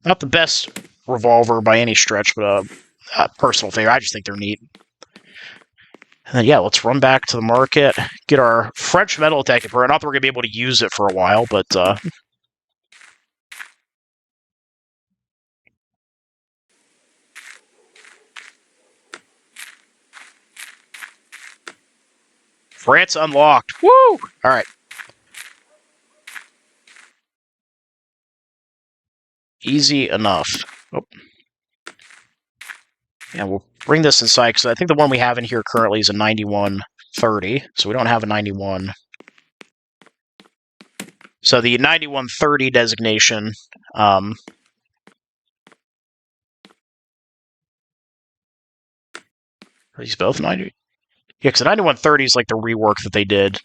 Not the best revolver by any stretch, but a personal favorite. I just think they're neat. And then, let's run back to the market, get our French metal detector. Not that we're going to be able to use it for a while, but France unlocked. Woo! All right. Easy enough. Oh. Yeah, we'll bring this inside, because I think the one we have in here currently is a 9130, so we don't have a 91. So the 9130 designation, are these both 90? Yeah, because the 9130 is like the rework that they did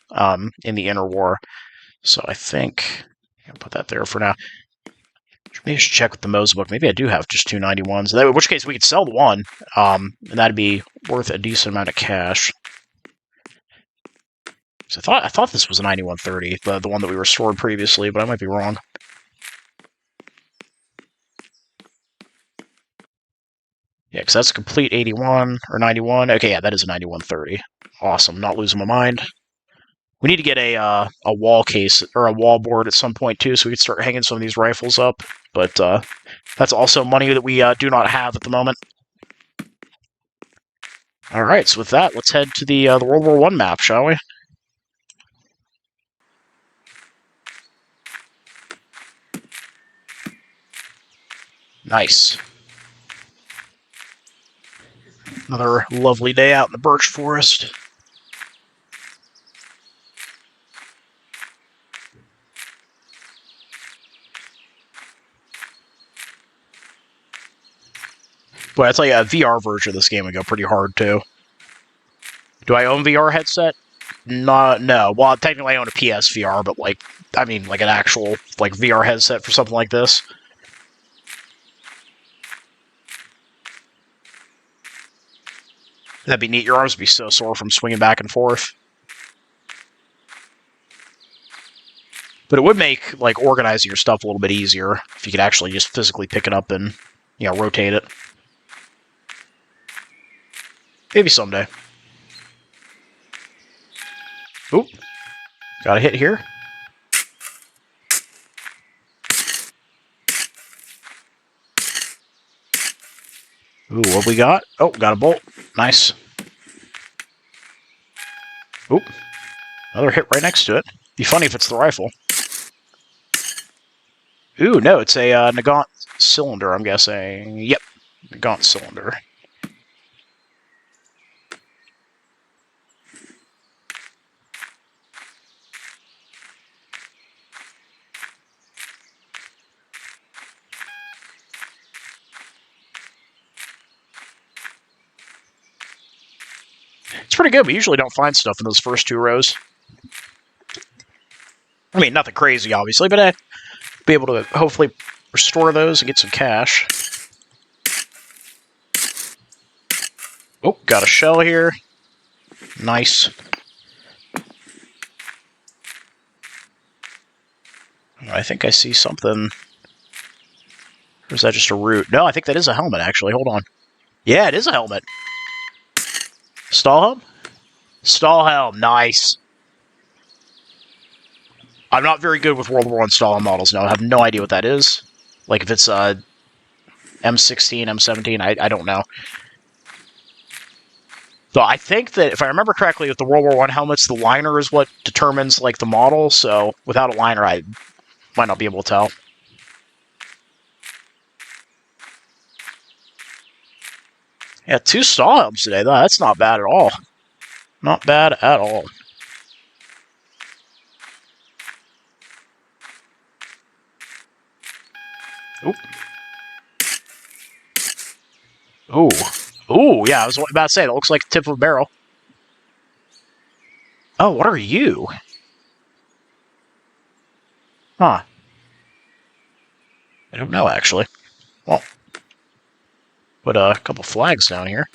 in the Interwar. So I think I'll put that there for now. Maybe I should check with the Moza book. Maybe I do have just two 91s. In which case we could sell the one, and that'd be worth a decent amount of cash. So I thought this was a 9130, the one that we restored previously, but I might be wrong. Yeah, because that's a complete 81 or 91. Okay, yeah, that is a 9130. Awesome, not losing my mind. We need to get a wall case or a wall board at some point too, so we can start hanging some of these rifles up. But that's also money that we do not have at the moment. All right, so with that, let's head to the World War I map, shall we? Nice. Another lovely day out in the birch forest. Boy, I tell you, a VR version of this game would go pretty hard too. Do I own VR headset? No. Well, technically I own a PSVR, but I mean like an actual VR headset for something like this. That'd be neat. Your arms would be so sore from swinging back and forth. But it would make organizing your stuff a little bit easier if you could actually just physically pick it up and rotate it. Maybe someday. Oop. Got a hit here. Ooh, what we got? Oh, got a bolt. Nice. Oop. Another hit right next to it. Be funny if it's the rifle. Ooh, no, it's a Nagant cylinder, I'm guessing. Yep, Nagant cylinder. It's pretty good. We usually don't find stuff in those first two rows. I mean, nothing crazy, obviously, but I'd be able to hopefully restore those and get some cash. Oh, got a shell here. Nice. I think I see something. Or is that just a root? No, I think that is a helmet, actually. Hold on. Yeah, it is a helmet. Stahlhelm? Stahlhelm, nice. I'm not very good with World War I Stahlhelm models now. I have no idea what that is. Like if it's M16, M17, I don't know. So I think that if I remember correctly, with the World War I helmets, the liner is what determines the model. So without a liner, I might not be able to tell. Yeah, 2 Stahlhelms today. That's not bad at all. Not bad at all. Oop. Ooh. Ooh, yeah, I was about to say, that looks like the tip of a barrel. Oh, what are you? Huh. I don't know, actually. Well, put a couple flags down here.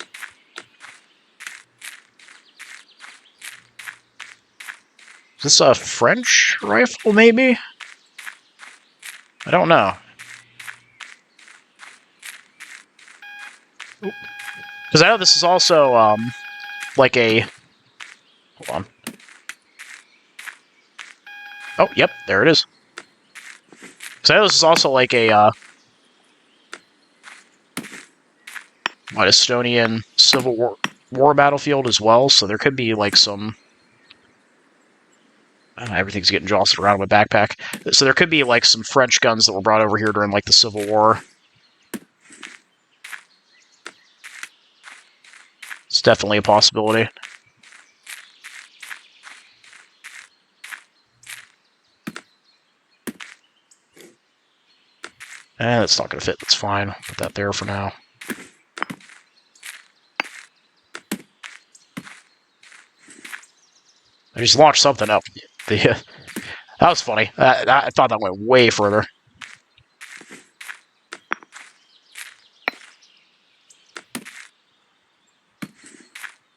Is this a French rifle, maybe? I don't know. Because I know this is also, like a... Hold on. Oh, yep, there it is. Because I know this is also like a, Estonian Civil War battlefield as well, so there could be, some Everything's getting jostled around in my backpack. So there could be, like, some French guns that were brought over here during, like, the Civil War. It's definitely a possibility. That's not going to fit. That's fine. Put that there for now. I just launched something up. That was funny. I thought that went way further.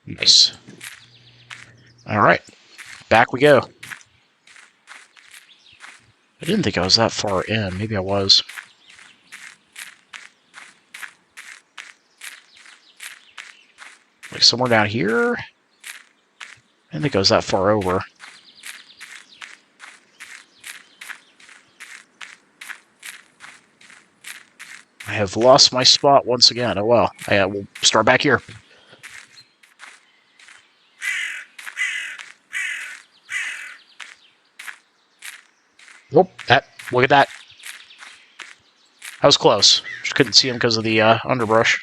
Nice. Alright. Back we go. I didn't think I was that far in. Maybe I was. Like somewhere down here? I didn't think I was that far over. I have lost my spot once again. Oh well. We'll start back here. Look at that. I was close. Just couldn't see him because of the underbrush.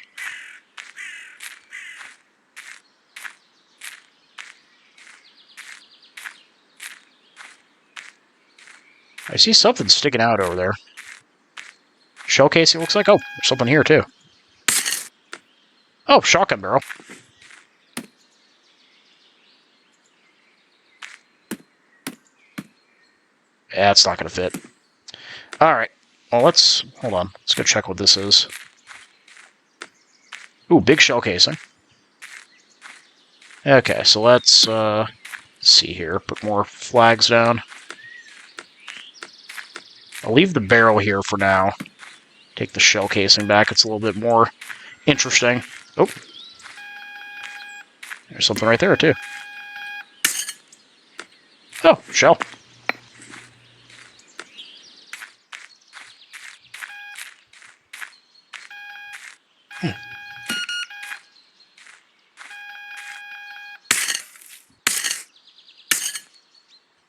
I see something sticking out over there. Shell casing looks like. Oh, there's something here too. Oh, shotgun barrel. Yeah, it's not going to fit. Alright. Well, hold on. Let's go check what this is. Ooh, big shell casing. Okay, so let's see here. Put more flags down. I'll leave the barrel here for now. Take the shell casing back. It's a little bit more interesting. Oh. There's something right there, too. Oh, shell.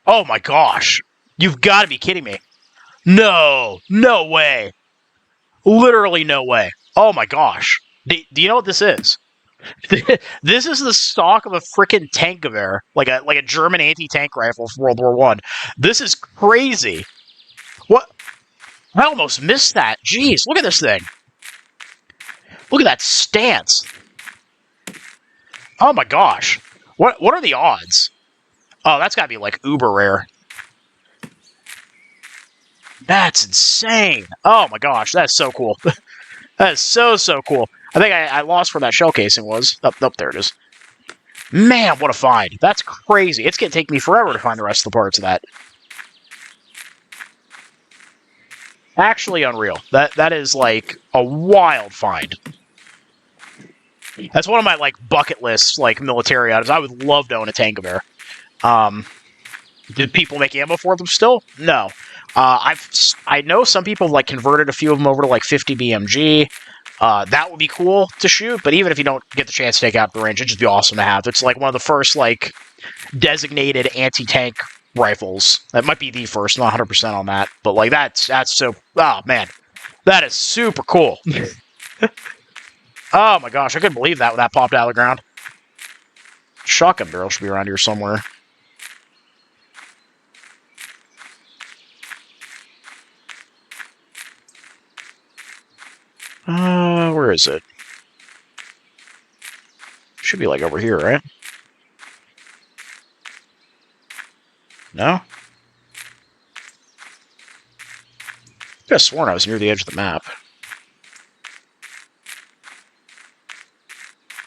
Oh my gosh. You've got to be kidding me. No. No way. Literally no way. Oh my gosh. Do you know what this is? This is the stock of a freaking Tankgewehr, like a German anti-tank rifle from World War One. This is crazy. What? I almost missed that. Jeez, look at this thing. Look at that stance. Oh my gosh. What are the odds? Oh, that's got to be like uber rare. That's insane. Oh my gosh, that's so cool. That is so cool. I think I lost where that shell casing was. Up, there it is. Man, what a find. That's crazy. It's going to take me forever to find the rest of the parts of that. Actually unreal. That is like a wild find. That's one of my like bucket lists, like military items. I would love to own a Tankgewehr. Did people make ammo for them still? No. I know some people have like converted a few of them over to like 50 BMG. That would be cool to shoot, but even if you don't get the chance to take out the range, it'd just be awesome to have. It's like one of the first like designated anti-tank rifles. That might be the first, not 100% on that, but like that's so. Oh man, that is super cool. Oh my gosh, I couldn't believe that when that popped out of the ground. Shotgun barrel should be around here somewhere. Where is it? Should be like over here, right? No? I could have sworn I was near the edge of the map.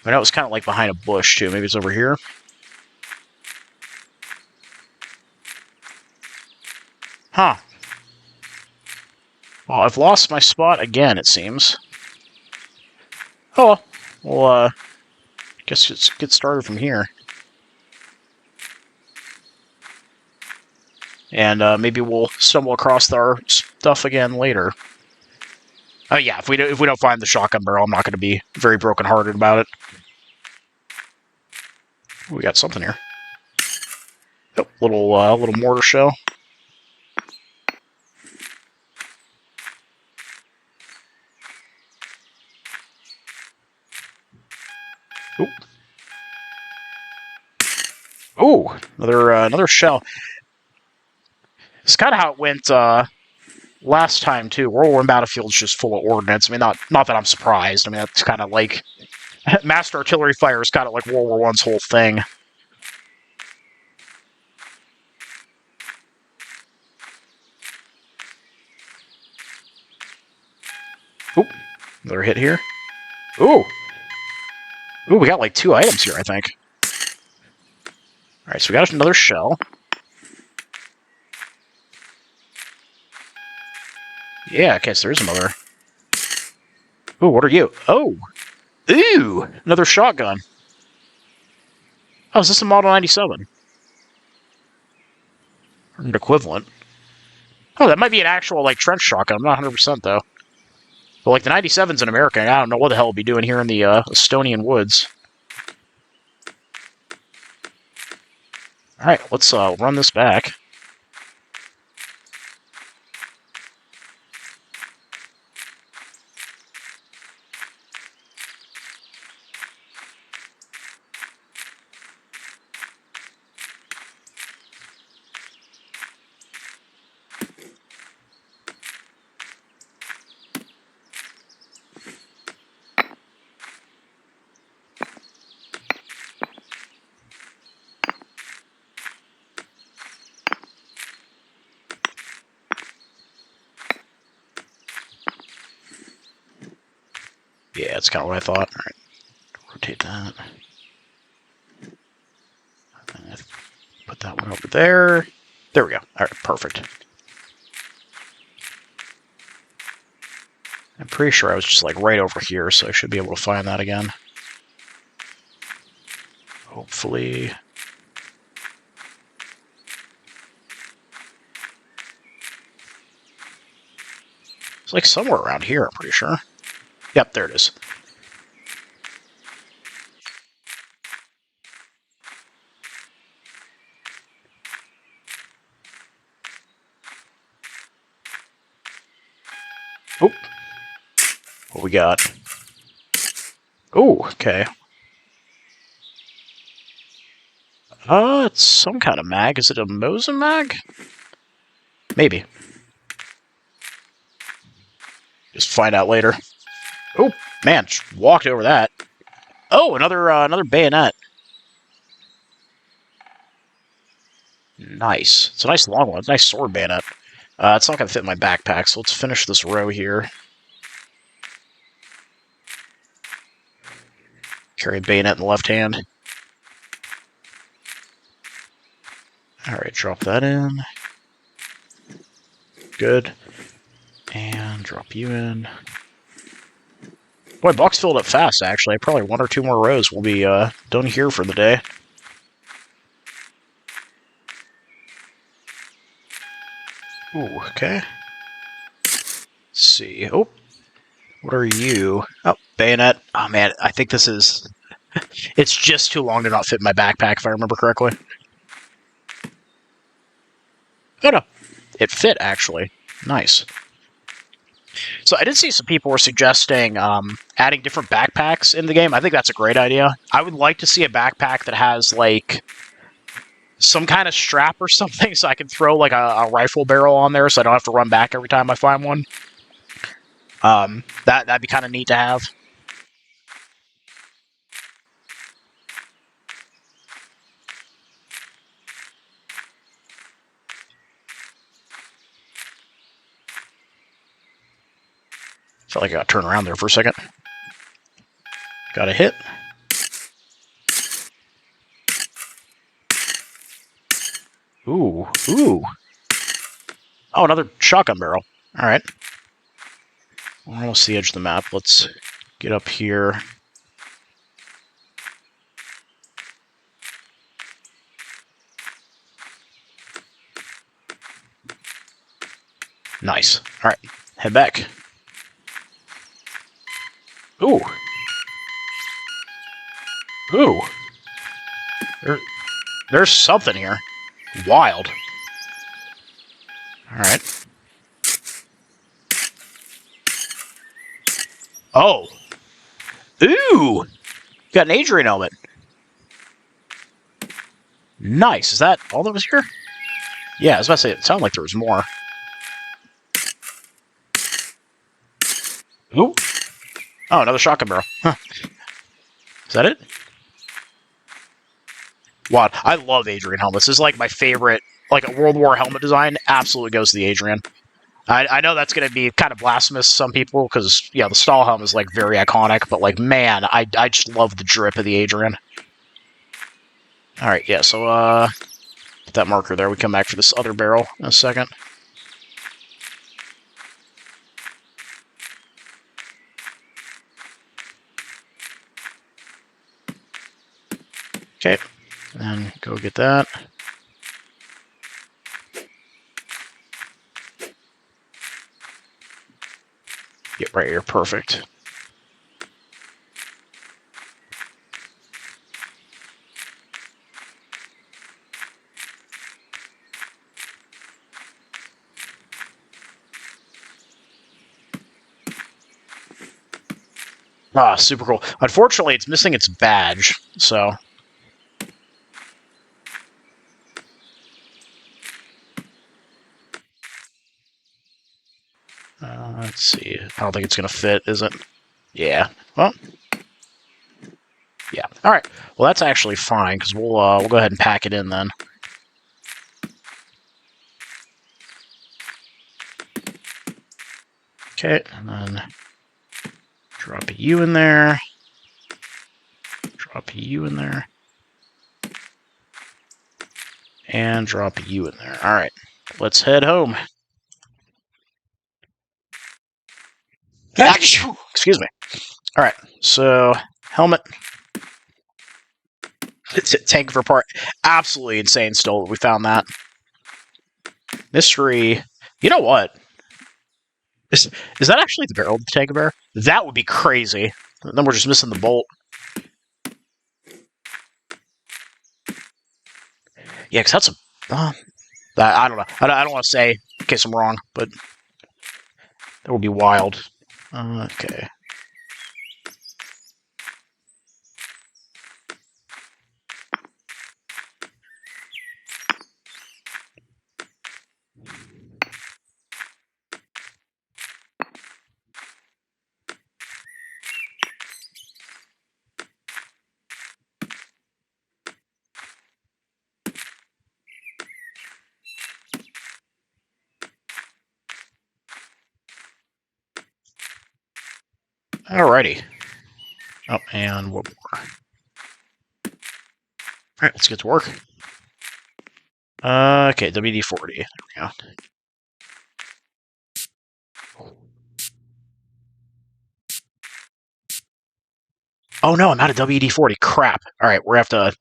I know it was kind of like behind a bush, too. Maybe it's over here? Huh. Well, I've lost my spot again, it seems. Oh, well, guess let's get started from here. And maybe we'll stumble across our stuff again later. Oh yeah, if we don't find the shotgun barrel, I'm not going to be very brokenhearted about it. Ooh, we got something here. Yep, little mortar shell. Oop. Ooh, another shell. It's kind of how it went last time too. World War I Battlefield's just full of ordnance. I mean, not that I'm surprised. I mean, that's kind of like massed artillery fire is kind of like World War I's whole thing. Oop, another hit here. Ooh, we got like 2 items here, I think. All right, so we got another shell. Yeah, okay, so there's another. Ooh, what are you? Oh, ooh, another shotgun. Oh, is this a Model 97? An equivalent. Oh, that might be an actual, like, trench shotgun. I'm not 100% though. But, like, the 97's in America, I don't know what the hell it'll be doing here in the Estonian woods. Alright, let's run this back. Yeah, that's kind of what I thought. Alright, rotate that. Put that one over there. There we go. Alright, perfect. I'm pretty sure I was just, like, right over here, so I should be able to find that again. Hopefully. It's, like, somewhere around here, I'm pretty sure. Yep, there it is. Oop. What we got? Oh, okay. It's some kind of mag. Is it a Mosin mag? Maybe. Just find out later. Oh, man, walked over that. Oh, another bayonet. Nice. It's a nice long one. It's a nice sword bayonet. It's not going to fit in my backpack, so let's finish this row here. Carry a bayonet in the left hand. Alright, drop that in. Good. And drop you in. Boy, box filled up fast, actually. Probably 1 or 2 more rows. We'll be done here for the day. Ooh, okay. Let's see. Oh, what are you? Oh, bayonet. Oh, man, I think this is... It's just too long to not fit in my backpack, if I remember correctly. Oh, no. It fit, actually. Nice. So I did see some people were suggesting adding different backpacks in the game. I think that's a great idea. I would like to see a backpack that has, like, some kind of strap or something so I can throw, like, a rifle barrel on there so I don't have to run back every time I find one. That'd be kind of neat to have. Felt like I got to turn around there for a second. Got a hit. Ooh. Oh, another shotgun barrel. Alright. We're almost the edge of the map. Let's get up here. Nice. Alright. Head back. Ooh. Ooh. There's something here. Wild. Alright. Oh. Ooh! Got an Adrian helmet. Nice. Is that all that was here? Yeah, I was about to say, it sounded like there was more. Ooh. Oh, another shotgun barrel. Huh. Is that it? Wow. I love Adrian helmets. This is like my favorite, like a World War helmet design. Absolutely goes to the Adrian. I know that's going to be kind of blasphemous to some people because, yeah, the Stahlhelm is, like, very iconic, but, like, man, I just love the drip of the Adrian. Alright, yeah, so, get that marker there. We come back for this other barrel in a second. Okay, and go get that. Get right here, perfect. Ah, super cool. Unfortunately, it's missing its badge, so... let's see. I don't think it's going to fit, is it? Yeah. Well... Yeah. Alright. Well, that's actually fine, because we'll go ahead and pack it in, then. Okay, and then... drop a U in there. Drop a U in there. And drop a U in there. Alright. Let's head home. Excuse me. Alright, so... helmet. It's a Tankgewehr part. Absolutely insane still that we found that. Mystery. You know what? Is that actually the barrel of the Tankgewehr? That would be crazy. Then we're just missing the bolt. Yeah, because that's a... I don't know. I don't want to say in case I'm wrong, but that would be wild. Okay. Alrighty. Oh, and what more? Alright, let's get to work. Okay, WD-40. There we go. Oh no, I'm out of WD-40. Crap. Alright, we're gonna have to...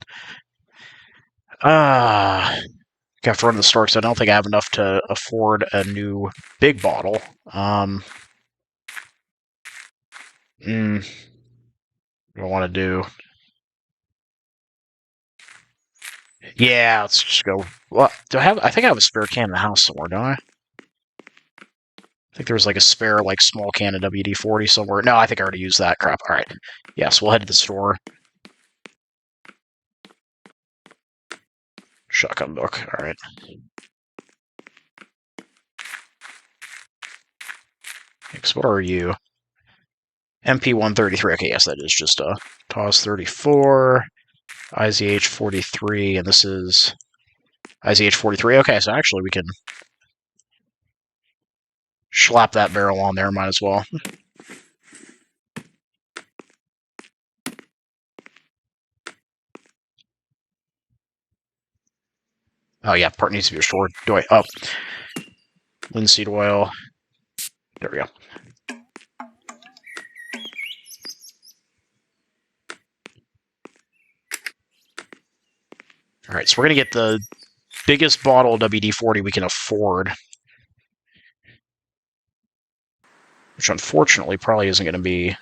have to run to the store because I don't think I have enough to afford a new big bottle. What do I want to do? Yeah, let's just go. What do I have? I think I have a spare can in the house somewhere, don't I? I think there was like a spare, like, small can of WD-40 somewhere. No, I think I already used that. Crap. All right. Yeah, so we'll head to the store. Shotgun book. All right. Thanks. What are you? MP-133. Okay, yes, that is just a TAWS 34, IZH 43, and this is IZH 43. Okay, so actually we can slap that barrel on there. Might as well. Oh, yeah, part needs to be restored. Do I? Oh. Linseed oil. There we go. Alright, so we're going to get the biggest bottle of WD-40 we can afford. Which, unfortunately, probably isn't going to be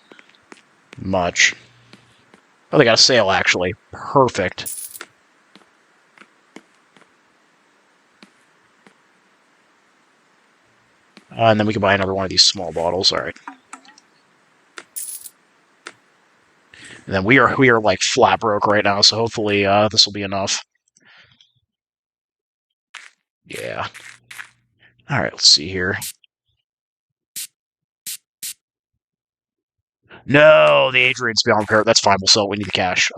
much. Oh, they got a sale, actually. Perfect. And then we can buy another one of these small bottles. All right. And then we are like flat broke right now, so hopefully this will be enough. Yeah. All right, let's see here. No, the Adrian's beyond repair. That's fine. We'll sell it. We need the cash.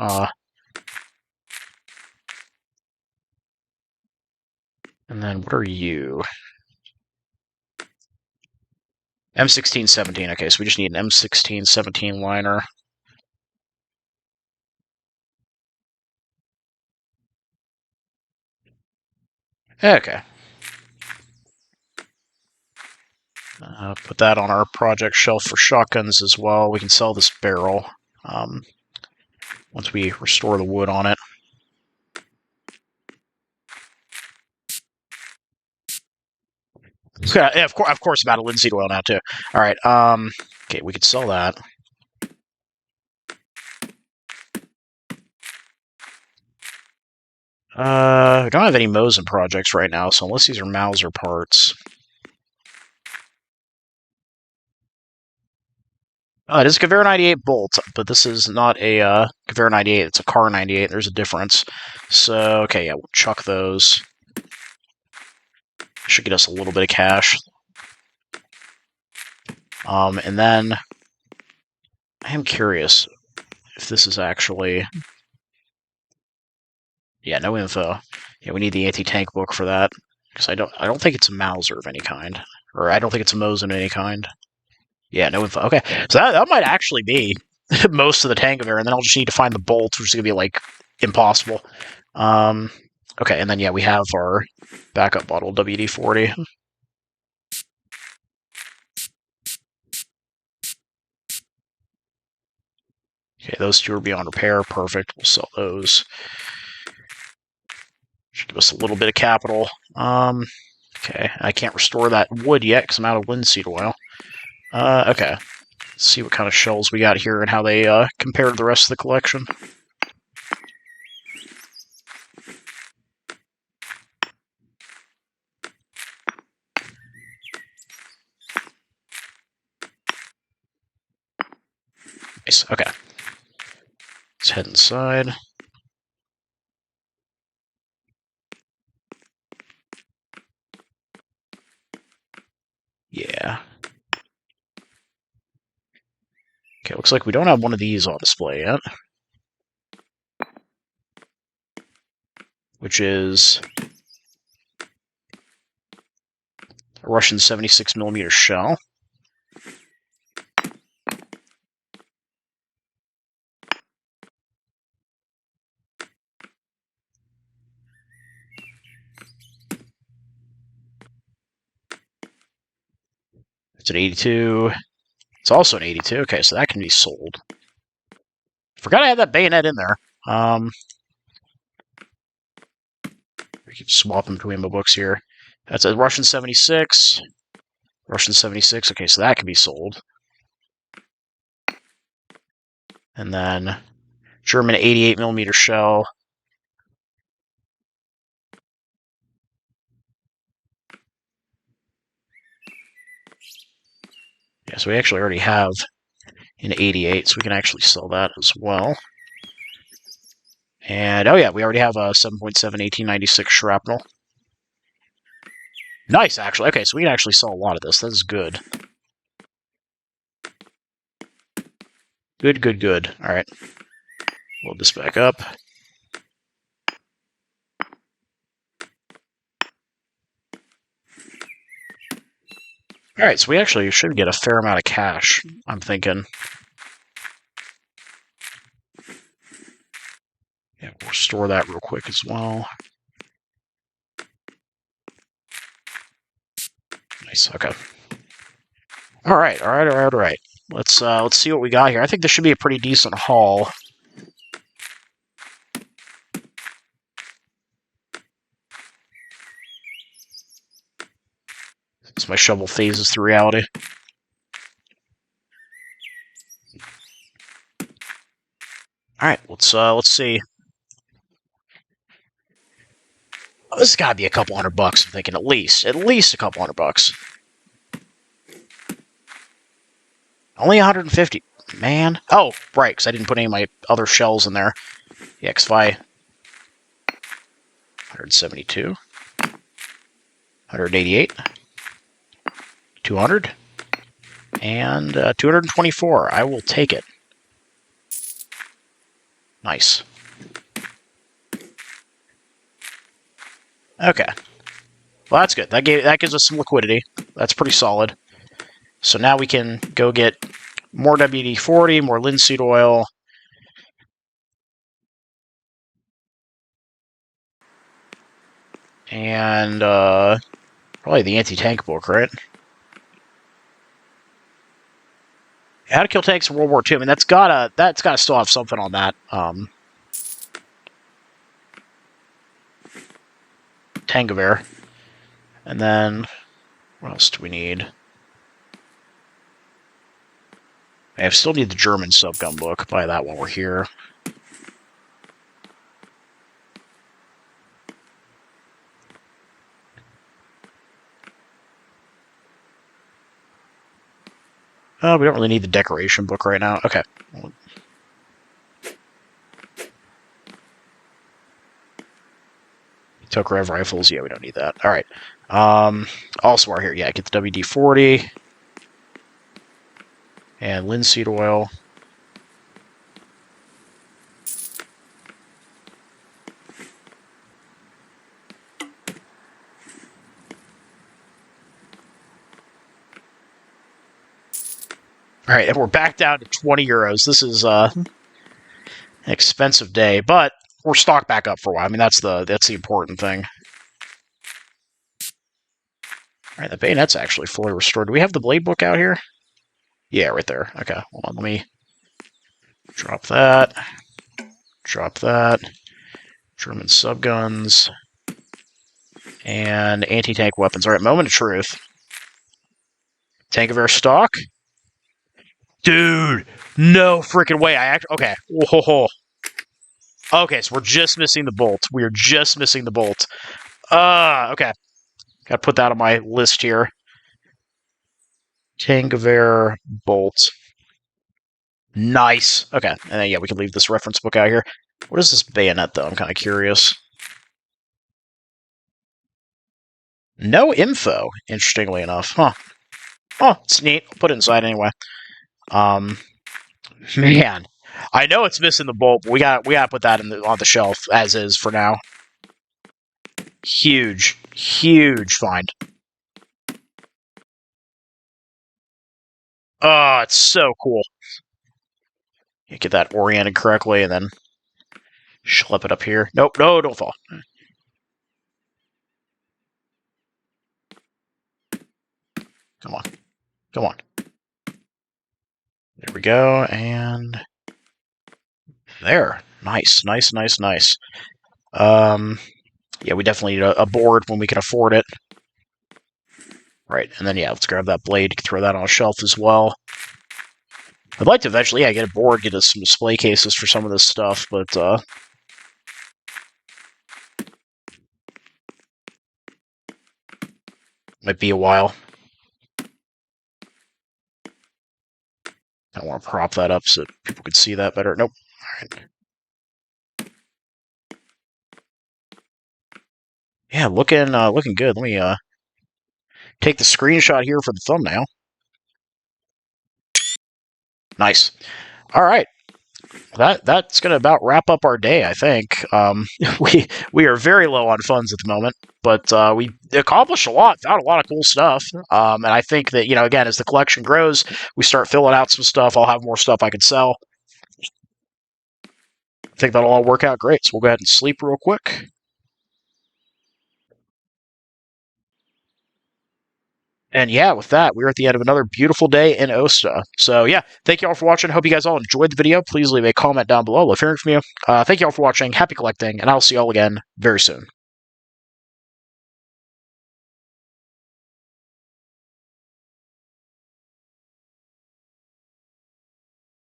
And then what are you? M1617. Okay, so we just need an M1617 liner. Okay. Put that on our project shelf for shotguns as well. We can sell this barrel once we restore the wood on it. Yeah, of course, I'm out of linseed oil now too. All right. Okay, we could sell that. We don't have any Mosin projects right now, so unless these are Mauser parts. It is a Gewehr 98 bolt, but this is not a Gewehr 98. It's a Car 98. There's a difference. So, okay, yeah, we'll chuck those. Should get us a little bit of cash. And then I am curious if this is actually... Yeah, no info. Yeah, we need the anti-tank book for that. Because I don't think it's a Mauser of any kind. Or I don't think it's a Mosin of any kind. Yeah, no info. Okay, so that might actually be most of the Tankgewehr, and then I'll just need to find the bolts, which is going to be, like, impossible. Okay, and then, yeah, we have our backup bottle, WD-40. Okay, those two are beyond repair. Perfect. We'll sell those. Should give us a little bit of capital. Okay, I can't restore that wood yet because I'm out of linseed oil. Okay. Let's see what kind of shells we got here and how they compare to the rest of the collection. Nice. Okay. Let's head inside. Yeah. Okay, looks like we don't have one of these on display yet. Which is a Russian 76mm shell. It's an 82. It's also an 82. Okay, so that can be sold. Forgot I had that bayonet in there. We keep swapping between my books here. That's a Russian 76. Russian 76. Okay, so that can be sold. And then German 88mm shell. Yeah, so we actually already have an 88, so we can actually sell that as well. And, oh yeah, we already have a 7.7 1896 shrapnel. Nice, actually. Okay, so we can actually sell a lot of this. That is good. Good, good, good. All right. Load this back up. All right, so we actually should get a fair amount of cash, I'm thinking. Yeah, we'll store that real quick as well. Nice, okay. All right, all right, all right, all right. Let's see what we got here. I think this should be a pretty decent haul. As my shovel phases through reality. All right, let's see. Oh, this has got to be a couple $100. I'm thinking at least a couple $100. Only 150. Man. Oh, right, because I didn't put any of my other shells in there. The XFi. 172. 188. 200. And 224. I will take it. Nice. Okay. Well, that's good. That gives us some liquidity. That's pretty solid. So now we can go get more WD-40, more linseed oil. And probably the anti-tank book, right? How to kill tanks in World War II. I mean, that's gotta still have something on that. Tankgewehr. And then what else do we need? I still need the German subgun book. Buy that while we're here. We don't really need the decoration book right now. Okay. Tokarev rifles. Yeah, we don't need that. All right. Also, we're here. Yeah, get the WD-40 and linseed oil. All right, and we're back down to 20 euros. This is an expensive day, but we're stocked back up for a while. I mean, that's the important thing. All right, the bayonet's actually fully restored. Do we have the blade book out here? Yeah, right there. Okay, hold on. Let me drop that. Drop that. German subguns. And anti-tank weapons. All right, moment of truth. Tankgewehr stock. Dude, no freaking way. Okay. Whoa. Okay, so we're just missing the bolt. We are just missing the bolt. Okay. Gotta put that on my list here. Tankgewehr bolt. Nice. Okay, and then, yeah, we can leave this reference book out here. What is this bayonet, though? I'm kind of curious. No info, interestingly enough. Huh. Oh, it's neat. I'll put it inside anyway. Man. I know it's missing the bolt, but we gotta put that on the shelf as is for now. Huge find. Oh, it's so cool. You get that oriented correctly, and then schlep it up here. Nope, no, don't fall. Come on. There we go, and there. Nice. Yeah, we definitely need a board when we can afford it. Right, and then, yeah, let's grab that blade, throw that on a shelf as well. I'd like to eventually, yeah, get a board, get us some display cases for some of this stuff, but, might be a while. I want to prop that up so people could see that better. Nope. All right. Yeah, looking good. Let me take the screenshot here for the thumbnail. Nice. All right. That's going to about wrap up our day, I think. We are very low on funds at the moment, but we accomplished a lot, found a lot of cool stuff. And I think that, again, as the collection grows, we start filling out some stuff. I'll have more stuff I can sell. I think that'll all work out great. So we'll go ahead and sleep real quick. And yeah, with that, we're at the end of another beautiful day in Osta. So yeah, thank you all for watching. Hope you guys all enjoyed the video. Please leave a comment down below. Love hearing from you. Thank you all for watching. Happy collecting, and I'll see you all again very soon.